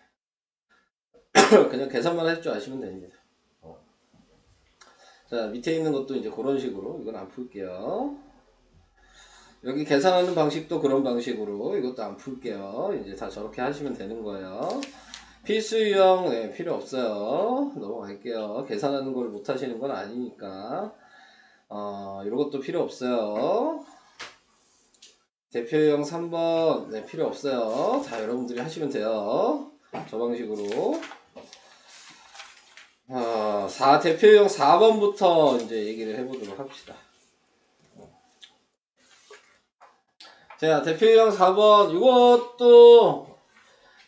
그냥 계산만 할 줄 아시면 됩니다. 자, 밑에 있는 것도 이제 그런 식으로 이건 안 풀게요. 여기 계산하는 방식도 그런 방식으로 이것도 안 풀게요. 이제 다 저렇게 하시면 되는 거예요. 필수 유형 네, 필요 없어요. 넘어갈게요. 계산하는 걸 못 하시는 건 아니니까 이런 것도 필요 없어요. 대표유형 3번 네, 필요 없어요. 다 여러분들이 하시면 돼요. 저 방식으로 대표유형 4번부터 이제 얘기를 해보도록 합시다. 자, 대표유형 4번 이것도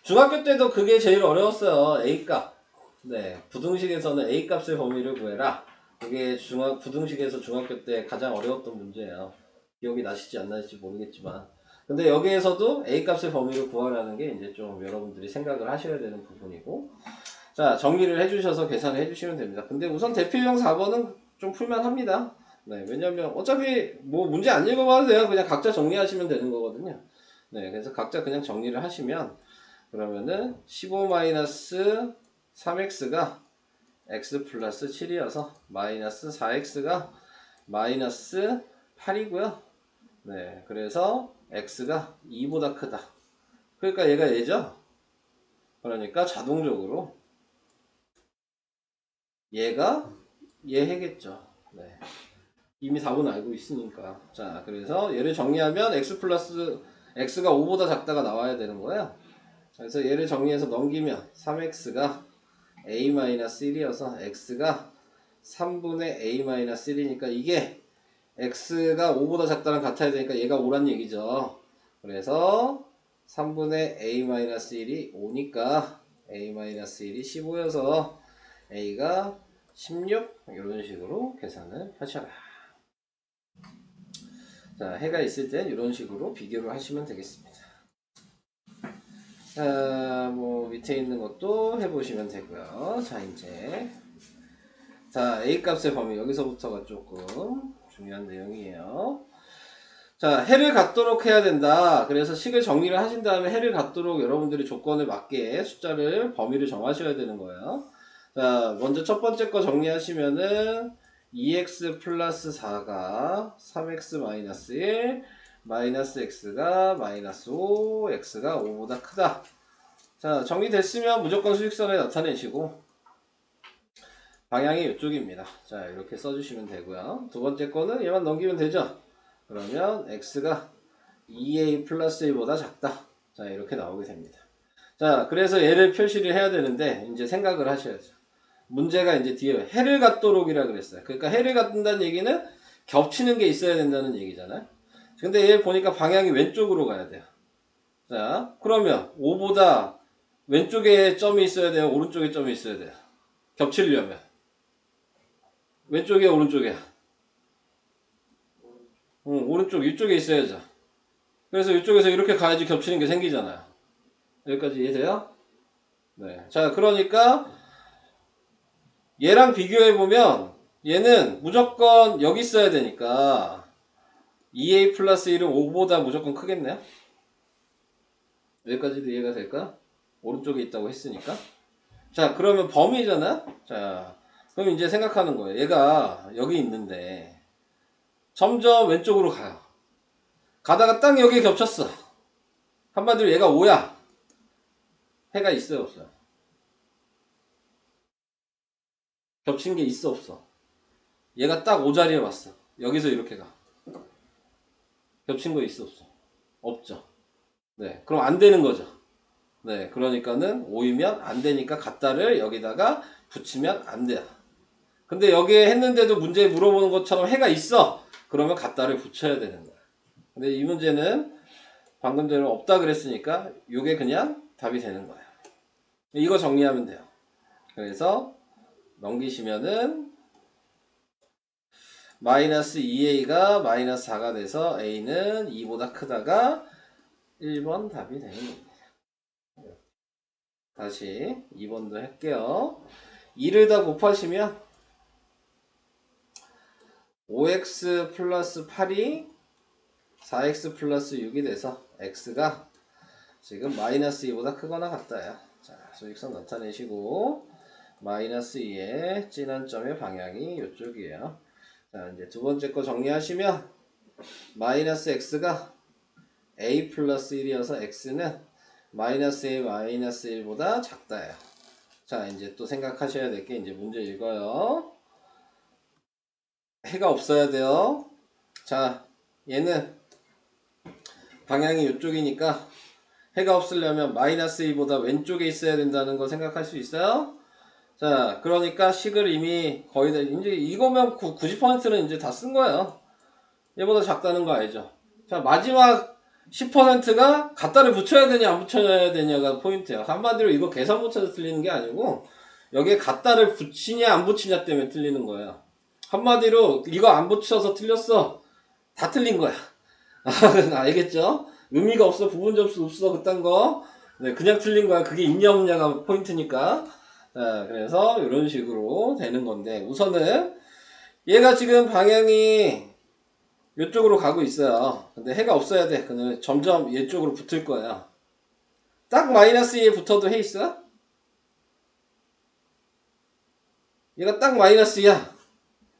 중학교 때도 그게 제일 어려웠어요. A값. 네, 부등식에서는 A값의 범위를 구해라. 그게 부등식에서 중학교 때 가장 어려웠던 문제예요. 기억이 나실지 안 나실지 모르겠지만 근데 여기에서도 A값의 범위를 구하라는 게 이제 좀 여러분들이 생각을 하셔야 되는 부분이고 자 정리를 해주셔서 계산을 해주시면 됩니다. 근데 우선 대표유형 4번은 좀 풀만합니다. 네, 왜냐면 어차피 뭐 문제 안 읽어봐도 돼요. 그냥 각자 정리하시면 되는 거거든요. 네, 그래서 각자 그냥 정리를 하시면 그러면은 15-3x가 x 플러스 7이어서 마이너스 4x가 마이너스 8이고요. 네, 그래서 x가 2보다 크다. 그러니까 얘가 얘죠. 그러니까 자동적으로 얘가 얘 해겠죠. 네. 이미 답은 알고 있으니까. 자, 그래서 얘를 정리하면 x 플러스 x가 5보다 작다가 나와야 되는 거예요. 그래서 얘를 정리해서 넘기면 3x가 a-1이어서 x가 3분의 a-1이니까 이게 x가 5보다 작다랑 같아야 되니까 얘가 5란 얘기죠. 그래서 3분의 a-1이 5니까 a-1이 15여서 a가 16 이런 식으로 계산을 하셔라. 자, 해가 있을 땐 이런 식으로 비교를 하시면 되겠습니다. 자, 뭐 밑에 있는 것도 해보시면 되고요. 자, 이제 자, A 값의 범위 여기서부터가 조금 중요한 내용이에요. 자, 해를 갖도록 해야 된다. 그래서 식을 정리를 하신 다음에 해를 갖도록 여러분들이 조건을 맞게 숫자를 범위를 정하셔야 되는 거예요. 자, 먼저 첫 번째 거 정리하시면은 2x 플러스 4가 3x 마이너스 1 마이너스 x가 마이너스 5 x가 5보다 크다. 자, 정리됐으면 무조건 수직선에 나타내시고 방향이 이쪽입니다. 자, 이렇게 써주시면 되고요. 두 번째 거는 얘만 넘기면 되죠. 그러면 x가 2a 플러스 1보다 작다. 자, 이렇게 나오게 됩니다. 자, 그래서 얘를 표시를 해야 되는데 이제 생각을 하셔야죠. 문제가 이제 뒤에 해를 갖도록이라 그랬어요. 그러니까 해를 갖는다는 얘기는 겹치는 게 있어야 된다는 얘기잖아요. 근데 얘 보니까 방향이 왼쪽으로 가야 돼요. 자, 그러면 5보다 왼쪽에 점이 있어야 돼요? 오른쪽에 점이 있어야 돼요? 겹치려면 왼쪽이야 오른쪽이야? 오른쪽 이쪽에 있어야죠. 그래서 이쪽에서 이렇게 가야지 겹치는 게 생기잖아요. 여기까지 이해돼요? 네. 자, 그러니까 얘랑 비교해보면 얘는 무조건 여기 있어야 되니까 2a 플러스 1은 5보다 무조건 크겠네요. 여기까지도 이해가 될까? 오른쪽에 있다고 했으니까. 자, 그러면 범위잖아? 자, 그럼 이제 생각하는 거예요. 얘가 여기 있는데 점점 왼쪽으로 가요. 가다가 딱 여기에 겹쳤어. 한마디로 얘가 5야. 해가 있어요, 없어요? 겹친 게 있어, 없어? 얘가 딱 5자리에 왔어. 여기서 이렇게 가. 겹친 거 있어, 없어? 없죠. 네, 그럼 안 되는 거죠. 네, 그러니까는 5이면 안 되니까 갖다를 여기다가 붙이면 안 돼요. 근데 여기에 했는데도 문제에 물어보는 것처럼 해가 있어. 그러면 갖다를 붙여야 되는 거야. 근데 이 문제는 방금 전에 없다 그랬으니까 이게 그냥 답이 되는 거예요. 이거 정리하면 돼요. 그래서 넘기시면은 마이너스 2a가 마이너스 4가 돼서 a는 2보다 크다가 1번 답이 되는 겁니다. 다시 2번도 할게요. 2를 다 곱하시면 5x 플러스 8이 4x 플러스 6이 돼서 x가 지금 마이너스 2보다 크거나 같다요. 자, 수직선 나타내시고 마이너스 2의 진한 점의 방향이 이쪽이에요. 자, 이제 두 번째 거 정리하시면 마이너스 x가 a 플러스 1이어서 x는 마이너스 a 마이너스 1보다 작다예요. 자, 이제 또 생각하셔야 될 게 이제 문제 읽어요. 해가 없어야 돼요. 자, 얘는 방향이 이쪽이니까 해가 없으려면 마이너스 2보다 왼쪽에 있어야 된다는 거 생각할 수 있어요? 자, 그러니까 식을 이미 거의 다, 이제 이거면 90%는 이제 다 쓴 거예요. 얘보다 작다는 거 알죠? 자, 마지막 10%가 갖다를 붙여야 되냐 안 붙여야 되냐가 포인트야. 한마디로 이거 계산 못해서 틀리는 게 아니고 여기에 갖다를 붙이냐 안 붙이냐 때문에 틀리는 거예요. 한마디로 이거 안 붙여서 틀렸어. 다 틀린 거야. 알겠죠? 의미가 없어, 부분 점수 없어, 그딴 거. 네, 그냥 틀린 거야. 그게 있냐 없냐가 포인트니까. 자, 그래서 이런 식으로 되는 건데 우선은 얘가 지금 방향이 이쪽으로 가고 있어요. 근데 해가 없어야 돼. 그는 점점 이쪽으로 붙을 거야. 딱 마이너스 2에 붙어도 해 있어? 얘가 딱 마이너스 2야.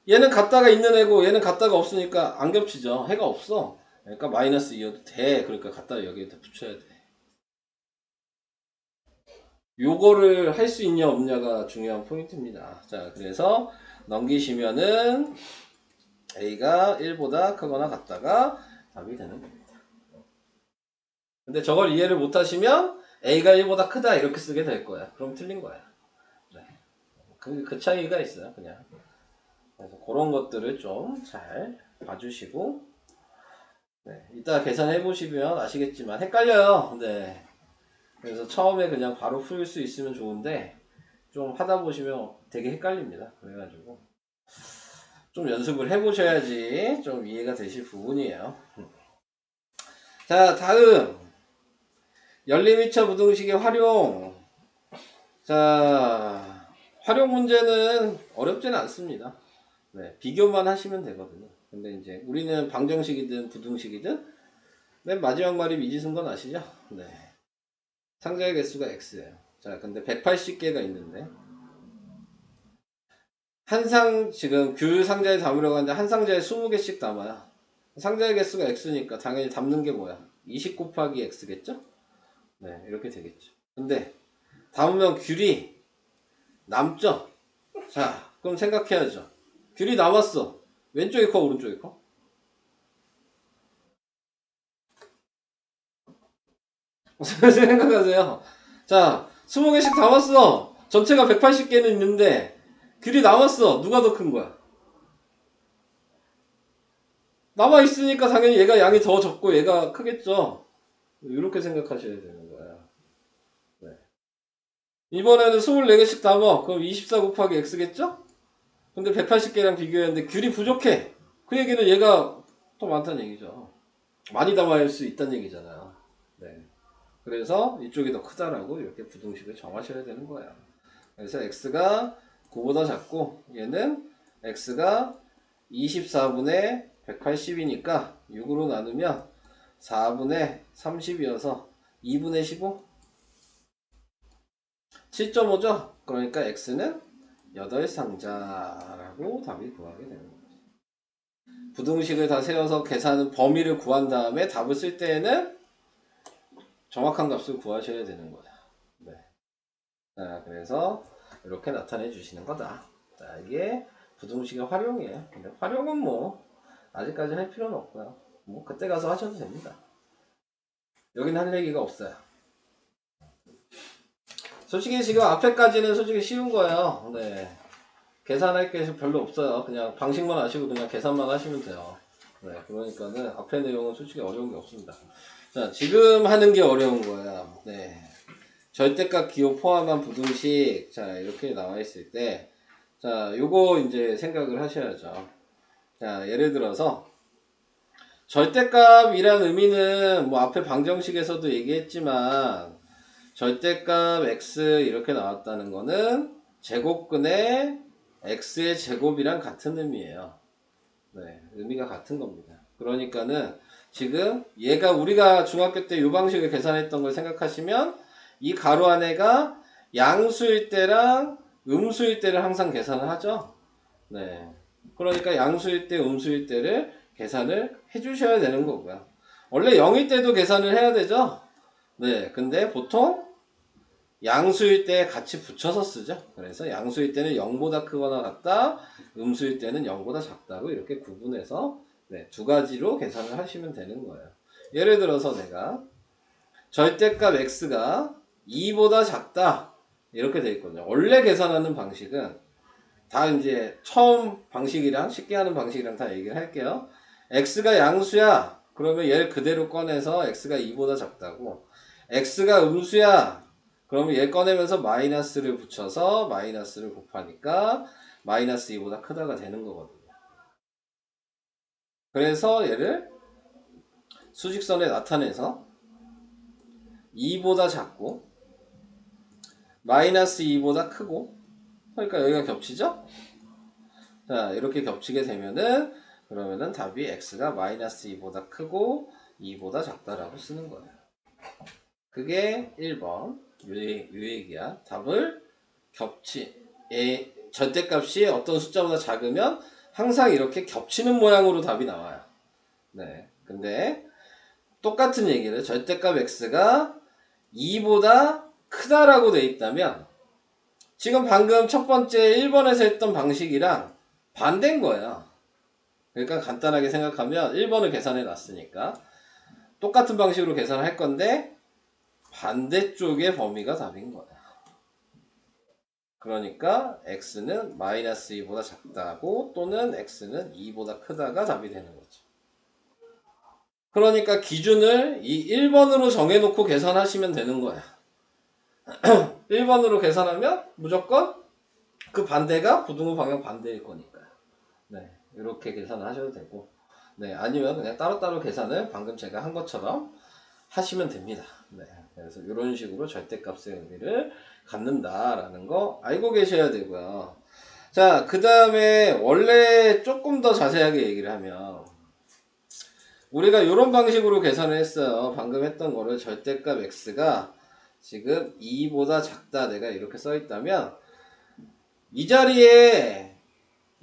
얘는 갔다가 있는 애고 얘는 갔다가 없으니까 안 겹치죠. 해가 없어. 그러니까 마이너스 2여도 돼. 그러니까 갔다가 여기에다 붙여야 돼. 요거를 할 수 있냐 없냐가 중요한 포인트입니다. 자, 그래서 넘기시면은 A가 1보다 크거나 같다가 답이 되는 겁니다. 근데 저걸 이해를 못 하시면 A가 1보다 크다 이렇게 쓰게 될 거야. 그럼 틀린 거야. 네. 그 차이가 있어요. 그냥. 그래서 그런 것들을 좀 잘 봐주시고, 네. 이따 계산해 보시면 아시겠지만 헷갈려요. 네. 그래서 처음에 그냥 바로 풀 수 있으면 좋은데 좀 하다 보시면 되게 헷갈립니다. 그래가지고 좀 연습을 해보셔야지 좀 이해가 되실 부분이에요. 자, 다음 연립2차 부등식의 활용. 자, 활용 문제는 어렵지는 않습니다. 네, 비교만 하시면 되거든요. 근데 이제 우리는 방정식이든 부등식이든 맨 마지막 말이 미지수인 건 아시죠? 네. 상자의 개수가 x예요. 자, 근데 180개가 있는데 지금 귤 상자에 담으려고 하는데 한 상자에 20개씩 담아요. 상자의 개수가 x니까 당연히 담는 게 뭐야? 20 곱하기 x겠죠? 네, 이렇게 되겠죠. 근데 담으면 귤이 남죠? 자, 그럼 생각해야죠. 귤이 남았어. 왼쪽이 커, 오른쪽이 커? 생각하세요. 자, 20개씩 담았어. 전체가 180개는 있는데 귤이 남았어. 누가 더 큰 거야? 남아있으니까 당연히 얘가 양이 더 적고 얘가 크겠죠. 이렇게 생각하셔야 되는 거야. 네. 이번에는 24개씩 담아. 그럼 24 곱하기 x겠죠? 근데 180개랑 비교했는데 귤이 부족해. 그 얘기는 얘가 더 많다는 얘기죠. 많이 담아야 수 있다는 얘기잖아요. 네. 그래서 이쪽이 더 크다라고 이렇게 부등식을 정하셔야 되는 거예요. 그래서 x가 9보다 작고 얘는 x가 24분의 180이니까 6으로 나누면 4분의 30이어서 2분의 15? 7.5죠? 그러니까 x는 8상자라고 답이 구하게 되는 거예요. 부등식을 다 세워서 계산 범위를 구한 다음에 답을 쓸 때에는 정확한 값을 구하셔야 되는 거야. 네. 자, 그래서 이렇게 나타내 주시는 거다. 자, 이게 부등식의 활용이에요. 근데 활용은 뭐 아직까지 할 필요는 없고요. 뭐 그때 가서 하셔도 됩니다. 여긴 할 얘기가 없어요. 솔직히 지금 앞에까지는 솔직히 쉬운 거예요. 네. 계산할 게 별로 없어요. 그냥 방식만 아시고 그냥 계산만 하시면 돼요. 네. 그러니까는 앞에 내용은 솔직히 어려운 게 없습니다. 자, 지금 하는 게 어려운 거야. 네. 절대값 기호 포함한 부등식. 자, 이렇게 나와 있을 때, 자, 요거 이제 생각을 하셔야죠. 자, 예를 들어서, 절대값이란 의미는 뭐 앞에 방정식에서도 얘기했지만, 절대값 x 이렇게 나왔다는 거는 제곱근의 x의 제곱이랑 같은 의미예요. 네, 의미가 같은 겁니다. 그러니까는 지금 얘가 우리가 중학교 때 이 방식을 계산했던 걸 생각하시면 이 가로 안에가 양수일 때랑 음수일 때를 항상 계산을 하죠. 네. 그러니까 양수일 때, 음수일 때를 계산을 해주셔야 되는 거고요. 원래 0일 때도 계산을 해야 되죠. 네. 근데 보통 양수일 때 같이 붙여서 쓰죠. 그래서 양수일 때는 0보다 크거나 같다, 음수일 때는 0보다 작다고 이렇게 구분해서 네, 두 가지로 계산을 하시면 되는 거예요. 예를 들어서 내가 절대값 x가 2보다 작다 이렇게 돼 있거든요. 원래 계산하는 방식은 다 이제 처음 방식이랑 쉽게 하는 방식이랑 다 얘기를 할게요. x가 양수야. 그러면 얘를 그대로 꺼내서 x가 2보다 작다고. x가 음수야. 그러면 얘 꺼내면서 마이너스를 붙여서 마이너스를 곱하니까 마이너스 2보다 크다가 되는 거거든요. 그래서 얘를 수직선에 나타내서 2보다 작고 마이너스 2보다 크고 그러니까 여기가 겹치죠? 자, 이렇게 겹치게 되면은 그러면은 답이 x가 마이너스 2보다 크고 2보다 작다라고 쓰는 거예요. 그게 1번 유얘기야. 답을 절대값이 어떤 숫자보다 작으면 항상 이렇게 겹치는 모양으로 답이 나와요. 네. 근데 똑같은 얘기를 절대값 x가 2보다 크다라고 돼 있다면 지금 방금 첫 번째 1번에서 했던 방식이랑 반대인 거예요. 그러니까 간단하게 생각하면 1번을 계산해 놨으니까 똑같은 방식으로 계산할 건데 반대쪽의 범위가 답인 거예요. 그러니까 x는 마이너스 2보다 작다고 또는 x는 2보다 크다가 답이 되는 거죠. 그러니까 기준을 이 1번으로 정해놓고 계산하시면 되는 거야. 1번으로 계산하면 무조건 그 반대가 부등호 방향 반대일 거니까요. 네, 이렇게 계산하셔도 되고, 네, 아니면 그냥 따로따로 계산을 방금 제가 한 것처럼 하시면 됩니다. 네, 그래서 이런 식으로 절대값의 의미를 갖는다라는 거 알고 계셔야 되고요. 자, 그 다음에 원래 조금 더 자세하게 얘기를 하면 우리가 이런 방식으로 계산을 했어요. 방금 했던 거를 절대값 x가 지금 2보다 작다 내가 이렇게 써 있다면 이 자리에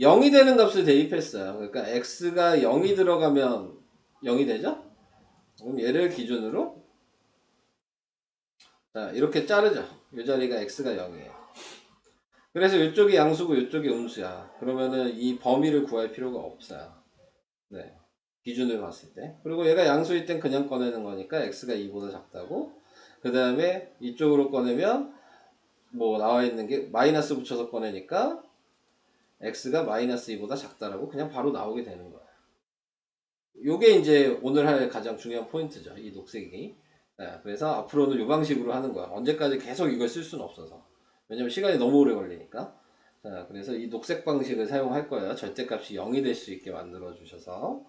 0이 되는 값을 대입했어요. 그러니까 x가 0이 들어가면 0이 되죠? 그럼 얘를 기준으로 자, 이렇게 자르죠. 이 자리가 x가 0이에요. 그래서 이쪽이 양수고 이쪽이 음수야. 그러면은 이 범위를 구할 필요가 없어요. 네. 기준을 봤을 때. 그리고 얘가 양수일 땐 그냥 꺼내는 거니까 x가 2보다 작다고. 그 다음에 이쪽으로 꺼내면 뭐 나와 있는 게 마이너스 붙여서 꺼내니까 x가 마이너스 2보다 작다라고 그냥 바로 나오게 되는 거예요. 요게 이제 오늘 할 가장 중요한 포인트죠. 이 녹색이. 네, 그래서 앞으로는 이 방식으로 하는 거야. 언제까지 계속 이걸 쓸 수는 없어서. 왜냐면 시간이 너무 오래 걸리니까. 자, 그래서 이 녹색 방식을 사용할 거예요. 절대값이 0이 될 수 있게 만들어 주셔서.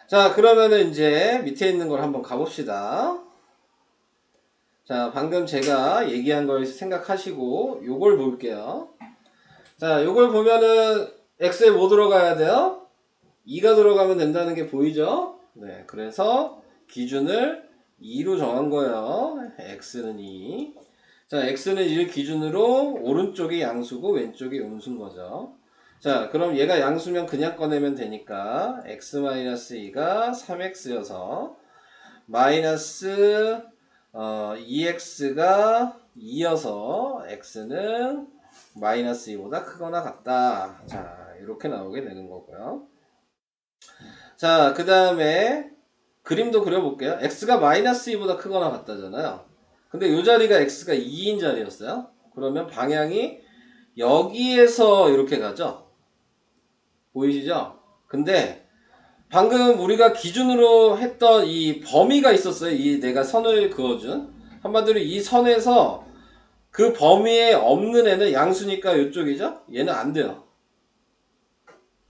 자, 그러면은 이제 밑에 있는 걸 한번 가봅시다. 자, 방금 제가 얘기한 걸 생각하시고 요걸 볼게요. 자, 요걸 보면은 x에 뭐 들어가야 돼요? 2가 들어가면 된다는 게 보이죠? 네, 그래서 기준을 2로 정한 거예요. x는 2. 자, x는 1 기준으로 오른쪽이 양수고 왼쪽이 음수인 거죠. 자, 그럼 얘가 양수면 그냥 꺼내면 되니까 x-2가 3x여서 마이너스 2x가 2여서 x는 마이너스 2보다 크거나 같다. 자, 이렇게 나오게 되는 거고요. 자, 그 다음에 그림도 그려볼게요. x가 마이너스 2보다 크거나 같다잖아요. 근데 이 자리가 x가 2인 자리였어요. 그러면 방향이 여기에서 이렇게 가죠. 보이시죠? 근데 방금 우리가 기준으로 했던 이 범위가 있었어요. 이 내가 선을 그어준. 한마디로 이 선에서 그 범위에 없는 애는 양수니까 이쪽이죠? 얘는 안 돼요.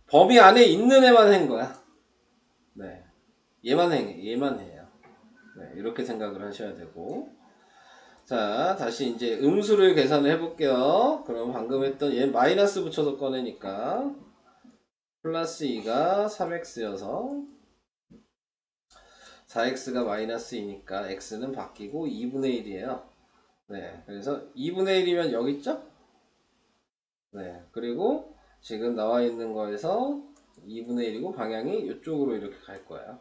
범위 안에 있는 애만 한 거야. 네. 얘만 해요. 네, 이렇게 생각을 하셔야 되고. 자, 다시 이제 음수를 계산을 해볼게요. 그럼 방금 했던 얘 마이너스 붙여서 꺼내니까 플러스 2가 3x여서 4x가 마이너스 2니까 x는 바뀌고 2분의 1이에요. 네, 그래서 2분의 1이면 여기 있죠? 네, 그리고 지금 나와 있는 거에서 2분의 1이고 방향이 이쪽으로 이렇게 갈 거예요.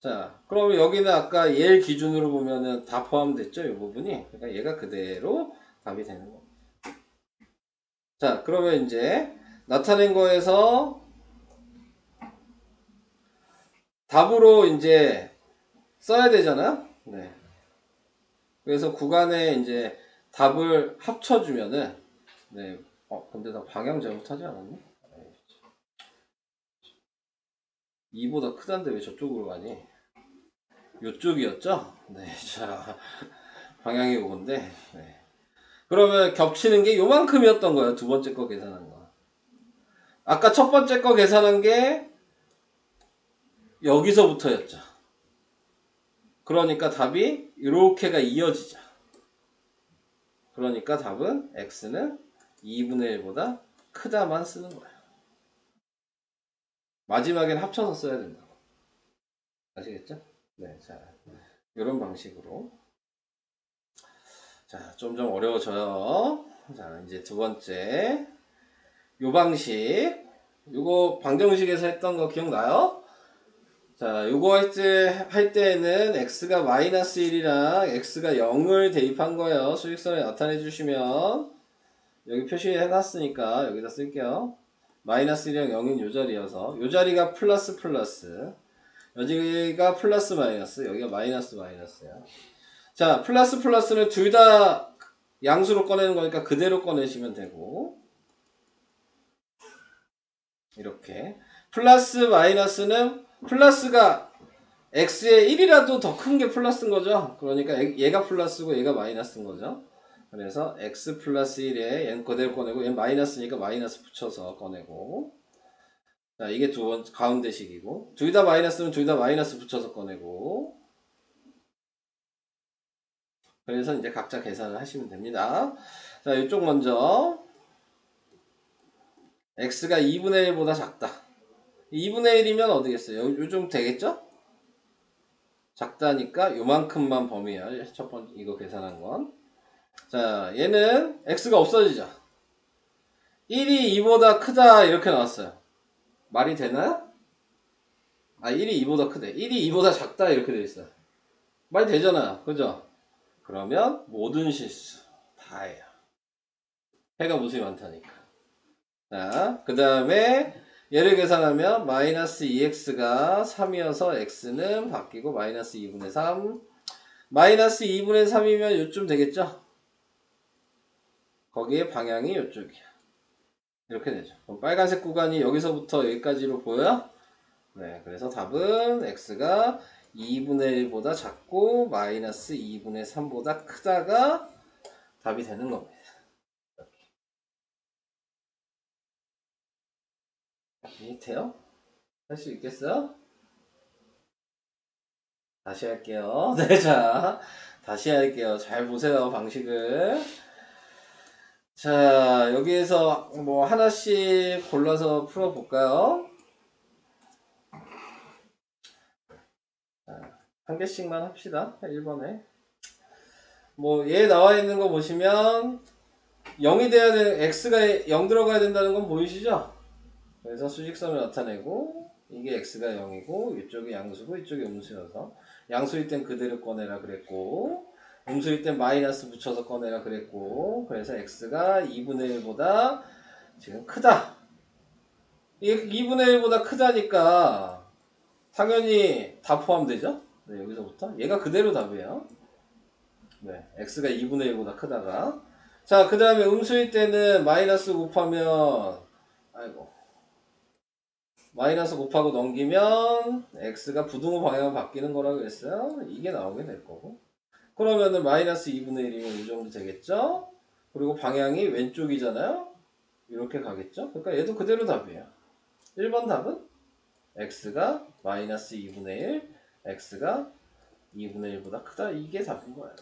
자, 그러면 여기는 아까 얘 기준으로 보면은 다 포함됐죠? 이 부분이. 그러니까 얘가 그대로 답이 되는 겁니다. 자, 그러면 이제 나타낸 거에서 답으로 이제 써야 되잖아요? 네. 그래서 구간에 이제 답을 합쳐주면은, 네. 근데 나 방향 잘못하지 않았니? 2보다 크다는데 왜 저쪽으로 가니? 요쪽이었죠? 네. 자, 방향이 요건데, 네. 그러면 겹치는 게 요만큼이었던 거예요. 두 번째 거 계산한 거. 아까 첫 번째 거 계산한 게 여기서부터였죠. 그러니까 답이 이렇게가 이어지죠. 그러니까 답은 x는 2분의 1보다 크다만 쓰는 거예요. 마지막엔 합쳐서 써야 된다고. 아시겠죠? 네, 자, 이런 방식으로. 자, 좀 어려워져요. 자, 이제 두 번째. 요 방식. 요거 방정식에서 했던 거 기억나요? 자, 요거 할 때는 x가 마이너스 1이랑 x가 0을 대입한 거예요. 수직선에 나타내 주시면 여기 표시해 놨으니까 여기다 쓸게요. 마이너스 1이랑 0인 요 자리여서 요 자리가 플러스 플러스, 여기가 플러스 마이너스, 여기가 마이너스 마이너스야. 자, 플러스 플러스는 둘 다 양수로 꺼내는 거니까 그대로 꺼내시면 되고, 이렇게 플러스 마이너스는 플러스가 x의 1이라도 더 큰 게 플러스인 거죠. 그러니까 얘가 플러스고 얘가 마이너스인 거죠. 그래서 x 플러스 1에 얘는 그대로 꺼내고 얘는 마이너스니까 마이너스 붙여서 꺼내고, 자, 이게 두 번째 가운데식이고, 둘 다 마이너스는 둘 다 마이너스 붙여서 꺼내고, 그래서 이제 각자 계산을 하시면 됩니다. 자, 이쪽 먼저 x가 2분의 1보다 작다. 2분의 1이면 어디겠어요? 요즘 되겠죠? 작다니까 요만큼만 범위야. 첫 번째 이거 계산한 건. 자, 얘는 x가 없어지죠. 1이 2보다 크다 이렇게 나왔어요. 말이 되나요? 아, 1이 2보다 크대. 1이 2보다 작다 이렇게 돼 있어요. 말이 되잖아요. 그죠? 그러면 모든 실수 다예요. 해가 무수히 많다니까. 자, 그 다음에 얘를 계산하면 마이너스 2x가 3이어서 x는 바뀌고 마이너스 2분의 3. 마이너스 2분의 3이면 요쯤 되겠죠? 거기에 방향이 요쪽이야. 이렇게 되죠. 그럼 빨간색 구간이 여기서부터 여기까지로 보여요? 네, 그래서 답은 x가 2분의 1보다 작고 마이너스 2분의 3보다 크다가 답이 되는 겁니다. 이해돼요? 할 수 있겠어요? 다시 할게요. 네, 자, 다시 할게요. 잘 보세요, 방식을. 자, 여기에서 뭐 하나씩 골라서 풀어볼까요? 자, 한 개씩만 합시다. 1번에. 뭐, 얘 나와 있는 거 보시면 0이 돼야 되는, x가 0 들어가야 된다는 건 보이시죠? 그래서 수직선을 나타내고, 이게 x가 0이고, 이쪽이 양수고, 이쪽이 음수여서, 양수일 땐 그대로 꺼내라 그랬고, 음수일 땐 마이너스 붙여서 꺼내라 그랬고, 그래서 x가 2분의 1보다 지금 크다. 이게 2분의 1보다 크다니까, 당연히 다 포함되죠? 네, 여기서부터. 얘가 그대로 답이에요. 네, x가 2분의 1보다 크다가. 자, 그 다음에 음수일 때는 마이너스 곱하면, 아이고. 마이너스 곱하고 넘기면 x가 부등호 방향을 바뀌는 거라고 했어요. 이게 나오게 될 거고. 그러면은 마이너스 2분의 1이면 이 정도 되겠죠? 그리고 방향이 왼쪽이잖아요? 이렇게 가겠죠? 그러니까 얘도 그대로 답이에요. 1번 답은 x가 마이너스 2분의 1, x가 2분의 1보다 크다. 이게 답인 거예요.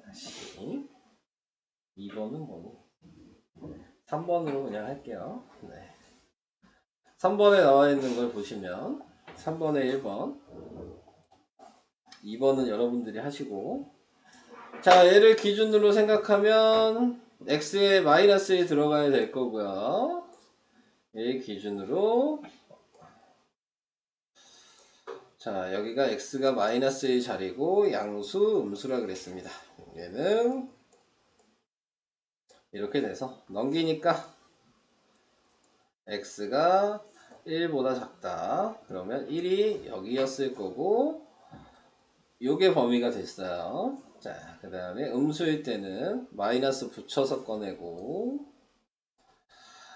다시 2번은 뭐니? 3번으로 그냥 할게요. 네. 3번에 나와 있는 걸 보시면 3번에 1번, 2번은 여러분들이 하시고, 자, 얘를 기준으로 생각하면 x에 마이너스 1 들어가야 될 거고요. 얘 기준으로, 자, 여기가 x가 마이너스 1 자리고 양수 음수라 그랬습니다. 얘는 이렇게 돼서 넘기니까 x가 1보다 작다. 그러면 1이 여기였을 거고, 요게 범위가 됐어요. 자, 그 다음에 음수일 때는 마이너스 붙여서 꺼내고,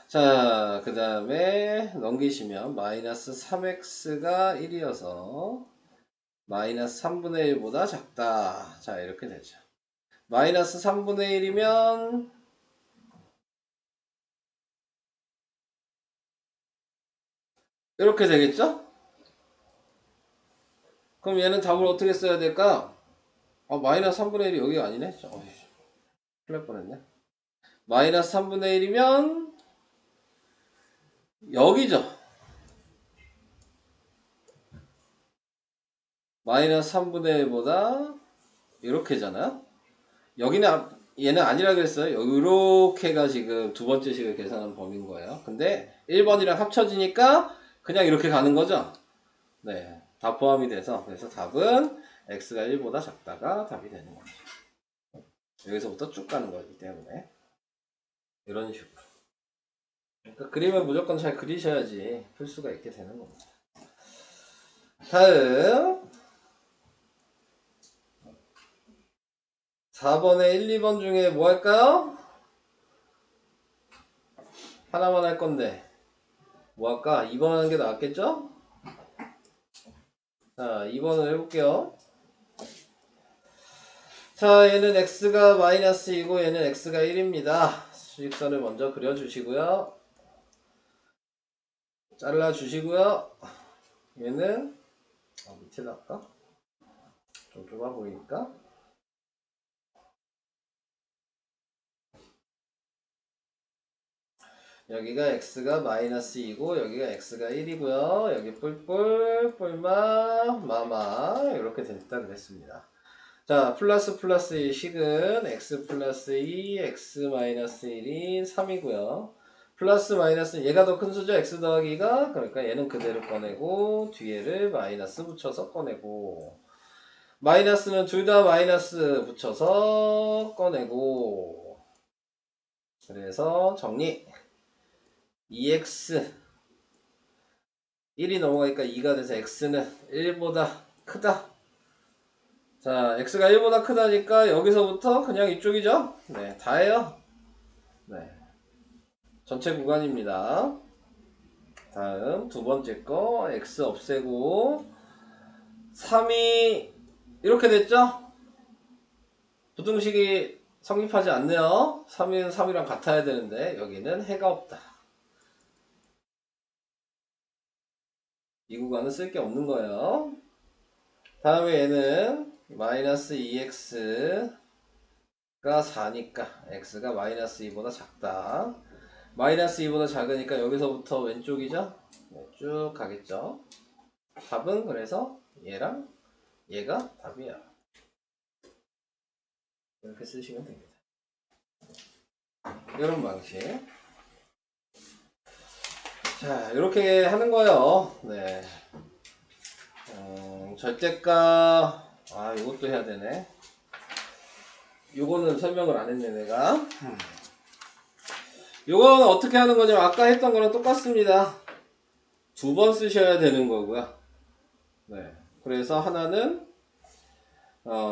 자, 그 다음에 넘기시면 마이너스 3x가 1이어서 마이너스 3분의 1보다 작다. 자, 이렇게 되죠. 마이너스 3분의 1이면 이렇게 되겠죠? 그럼 얘는 답을 어떻게 써야 될까? 마이너스 3분의 1이 여기가 아니네? 큰일 날 뻔했네. 마이너스 3분의 1이면 여기죠. 마이너스 3분의 1보다 이렇게잖아요. 여기는 얘는 아니라 그랬어요. 이렇게가 지금 두 번째 식을 계산한 범위인 거예요. 근데 1번이랑 합쳐지니까 그냥 이렇게 가는 거죠. 네, 다 포함이 돼서 그래서 답은 x가 1보다 작다가 답이 되는 거죠. 여기서부터 쭉 가는 거기 때문에 이런 식으로. 그러니까 그림을 무조건 잘 그리셔야지 풀 수가 있게 되는 겁니다. 다음 4번에 1, 2번 중에 뭐 할까요? 하나만 할 건데 뭐 할까? 2번 하는 게 낫겠죠? 자, 2번을 해볼게요. 자, 얘는 x가 마이너스 2고 얘는 x가 1입니다. 수직선을 먼저 그려주시고요. 잘라주시고요. 얘는 밑에다 할까? 좀 좁아 보이니까. 여기가 x가 마이너스 2고 여기가 x가 1이고요. 여기 뿔뿔 뿔마 마마 이렇게 됐다 그랬습니다. 자, 플러스 플러스의 식은 x 플러스 2 x 마이너스 1이 3이고요. 플러스 마이너스 얘가 더 큰 수죠. x 더하기가. 그러니까 얘는 그대로 꺼내고 뒤에를 마이너스 붙여서 꺼내고 마이너스는 둘 다 마이너스 붙여서 꺼내고 그래서 정리 2x 1이 넘어가니까 2가 돼서 x는 1보다 크다. 자, x가 1보다 크다니까 여기서부터 그냥 이쪽이죠? 네, 다예요. 네, 전체 구간입니다. 다음 두 번째 거 x 없애고 3이 이렇게 됐죠? 부등식이 성립하지 않네요. 3은 3이랑 같아야 되는데 여기는 해가 없다. 이 구간은 쓸 게 없는 거예요. 다음에 얘는 마이너스 2x가 4니까 x가 마이너스 2보다 작다. 마이너스 2보다 작으니까 여기서부터 왼쪽이죠? 네, 쭉 가겠죠. 답은 그래서 얘랑 얘가 답이야. 이렇게 쓰시면 됩니다. 이런 방식. 자, 이렇게 하는 거예요. 네. 절대값, 이것도 해야 되네. 요거는 설명을 안 했네, 내가. 요거는 어떻게 하는 거냐면, 아까 했던 거랑 똑같습니다. 두 번 쓰셔야 되는 거고요. 네. 그래서 하나는,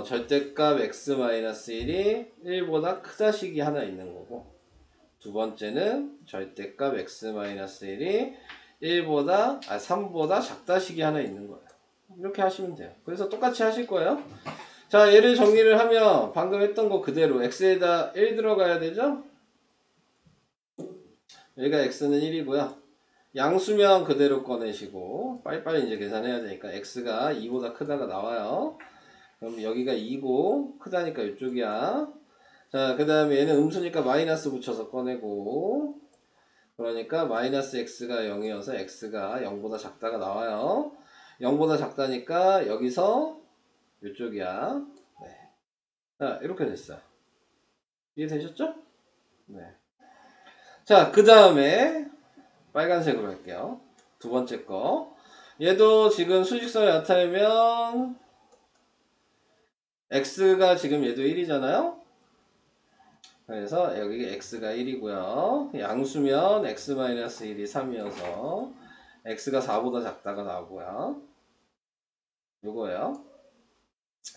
절대값 x-1이 1보다 크다 식이 하나 있는 거고, 두 번째는 절대값 x-1이 3보다 작다 식이 하나 있는 거예요. 이렇게 하시면 돼요. 그래서 똑같이 하실 거예요. 자, 얘를 정리를 하면 방금 했던 거 그대로 x에다 1 들어가야 되죠? 여기가 x는 1이고요. 양수면 그대로 꺼내시고 빨리빨리 이제 계산해야 되니까 x가 2보다 크다가 나와요. 그럼 여기가 2고 크다니까 이쪽이야. 자, 그 다음에 얘는 음수니까 마이너스 붙여서 꺼내고 그러니까 마이너스 x가 0이어서 x가 0보다 작다가 나와요. 0보다 작다니까 여기서 이쪽이야. 네. 자, 이렇게 됐어요. 이해되셨죠? 네. 자, 그 다음에 빨간색으로 할게요. 두 번째 거. 얘도 지금 수직선을 나타내면 x가 지금 얘도 1이잖아요. 그래서 여기 x가 1이고요. 양수면 x-1이 3이어서 x가 4보다 작다가 나오고요. 요거예요.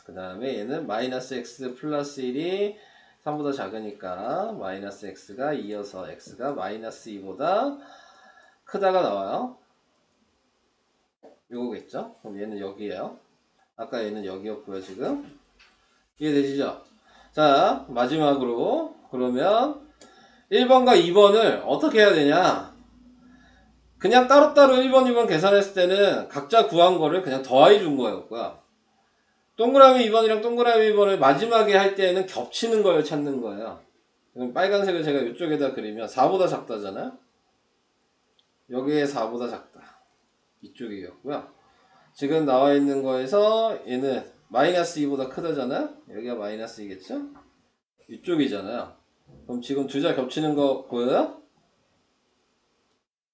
그 다음에 얘는 마이너스 x 플러스 1이 3보다 작으니까 마이너스 x가 2여서 x가 마이너스 2보다 크다가 나와요. 요거겠죠? 그럼 얘는 여기에요. 아까 얘는 여기였고요, 지금. 이해되시죠? 자, 마지막으로 그러면 1번과 2번을 어떻게 해야 되냐? 그냥 따로따로 1번, 2번 계산했을 때는 각자 구한 거를 그냥 더해 준 거였고요. 동그라미 2번이랑 동그라미 2번을 마지막에 할 때는 겹치는 걸 찾는 거예요. 그럼 빨간색을 제가 이쪽에다 그리면 4보다 작다잖아요? 여기에 4보다 작다. 이쪽이었고요. 지금 나와 있는 거에서 얘는 마이너스 2보다 크다잖아요. 여기가 마이너스 2겠죠? 이쪽이잖아요. 그럼 지금 두 자 겹치는 거 보여요?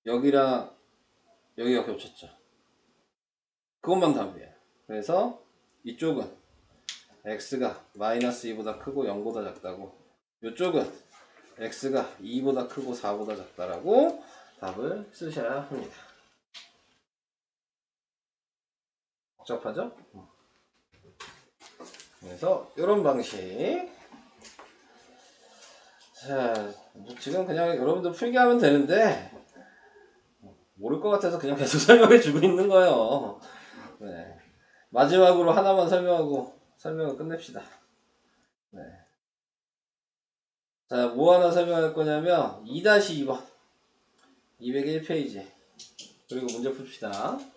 여기랑 여기가 겹쳤죠. 그것만 답이에요. 그래서 이쪽은 x가 마이너스 2보다 크고 0보다 작다고, 이쪽은 x가 2보다 크고 4보다 작다라고 답을 쓰셔야 합니다. 복잡하죠? 그래서 이런 방식. 자, 지금 그냥 여러분들 풀게 하면 되는데 모를 것 같아서 그냥 계속 설명해 주고 있는 거예요. 네. 마지막으로 하나만 설명하고 설명을 끝냅시다. 네. 자, 뭐 하나 설명할 거냐면 2-2번 201페이지 그리고 문제 풉시다.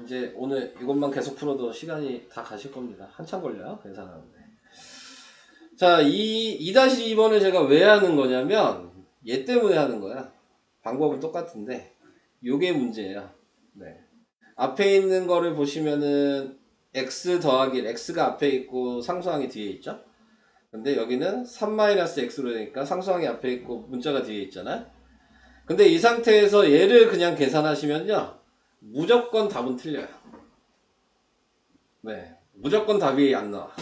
이제 오늘 이것만 계속 풀어도 시간이 다 가실 겁니다. 한참 걸려요, 계산하는데. 자, 2-2번을 제가 왜 하는 거냐면 얘 때문에 하는 거야. 방법은 똑같은데 요게 문제예요. 네. 앞에 있는 거를 보시면은 x 더하기 x가 앞에 있고 상수항이 뒤에 있죠. 근데 여기는 3-x로 되니까 상수항이 앞에 있고 문자가 뒤에 있잖아요. 근데 이 상태에서 얘를 그냥 계산하시면요 무조건 답은 틀려요. 네, 무조건 답이 안 나와.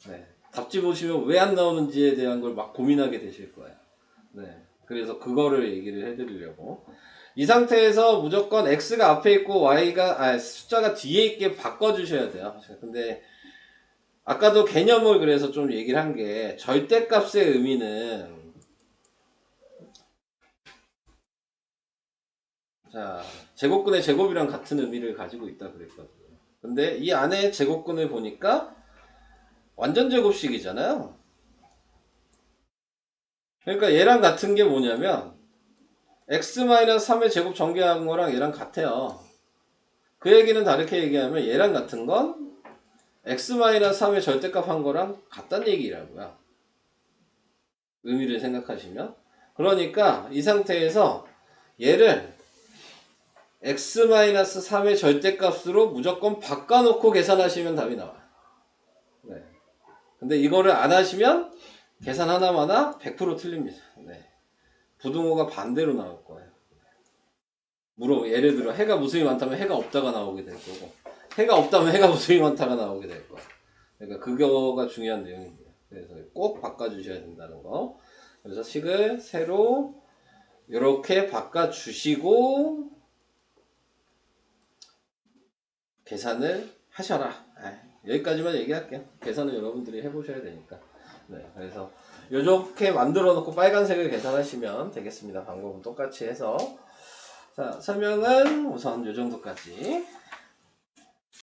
네, 답지 보시면 왜 안 나오는지에 대한 걸 막 고민하게 되실 거예요. 네, 그래서 그거를 얘기를 해드리려고. 이 상태에서 무조건 x가 앞에 있고 y가 숫자가 뒤에 있게 바꿔주셔야 돼요. 근데 아까도 개념을 그래서 좀 얘기를 한 게 절대값의 의미는, 자, 제곱근의 제곱이랑 같은 의미를 가지고 있다 그랬거든요. 근데 이 안에 제곱근을 보니까 완전 제곱식이잖아요. 그러니까 얘랑 같은 게 뭐냐면 x-3의 제곱 전개한 거랑 얘랑 같아요. 그 얘기는 다르게 얘기하면 얘랑 같은 건 x-3의 절대값 한 거랑 같다는 얘기라고요. 의미를 생각하시면. 그러니까 이 상태에서 얘를 x-3의 절대값으로 무조건 바꿔놓고 계산하시면 답이 나와요. 네. 근데 이거를 안 하시면 계산 하나마다 100% 틀립니다. 네. 부등호가 반대로 나올 거예요. 예를 들어 해가 무수히 많다면 해가 없다가 나오게 될 거고, 해가 없다면 해가 무수히 많다가 나오게 될 거예요. 그러니까 그거가 중요한 내용입니다. 그래서 꼭 바꿔주셔야 된다는 거. 그래서 식을 새로 이렇게 바꿔주시고 계산을 하셔라. 여기까지만 얘기할게요. 계산은 여러분들이 해보셔야 되니까. 네, 그래서 요렇게 만들어 놓고 빨간색을 계산하시면 되겠습니다. 방법은 똑같이 해서. 자, 설명은 우선 요 정도까지.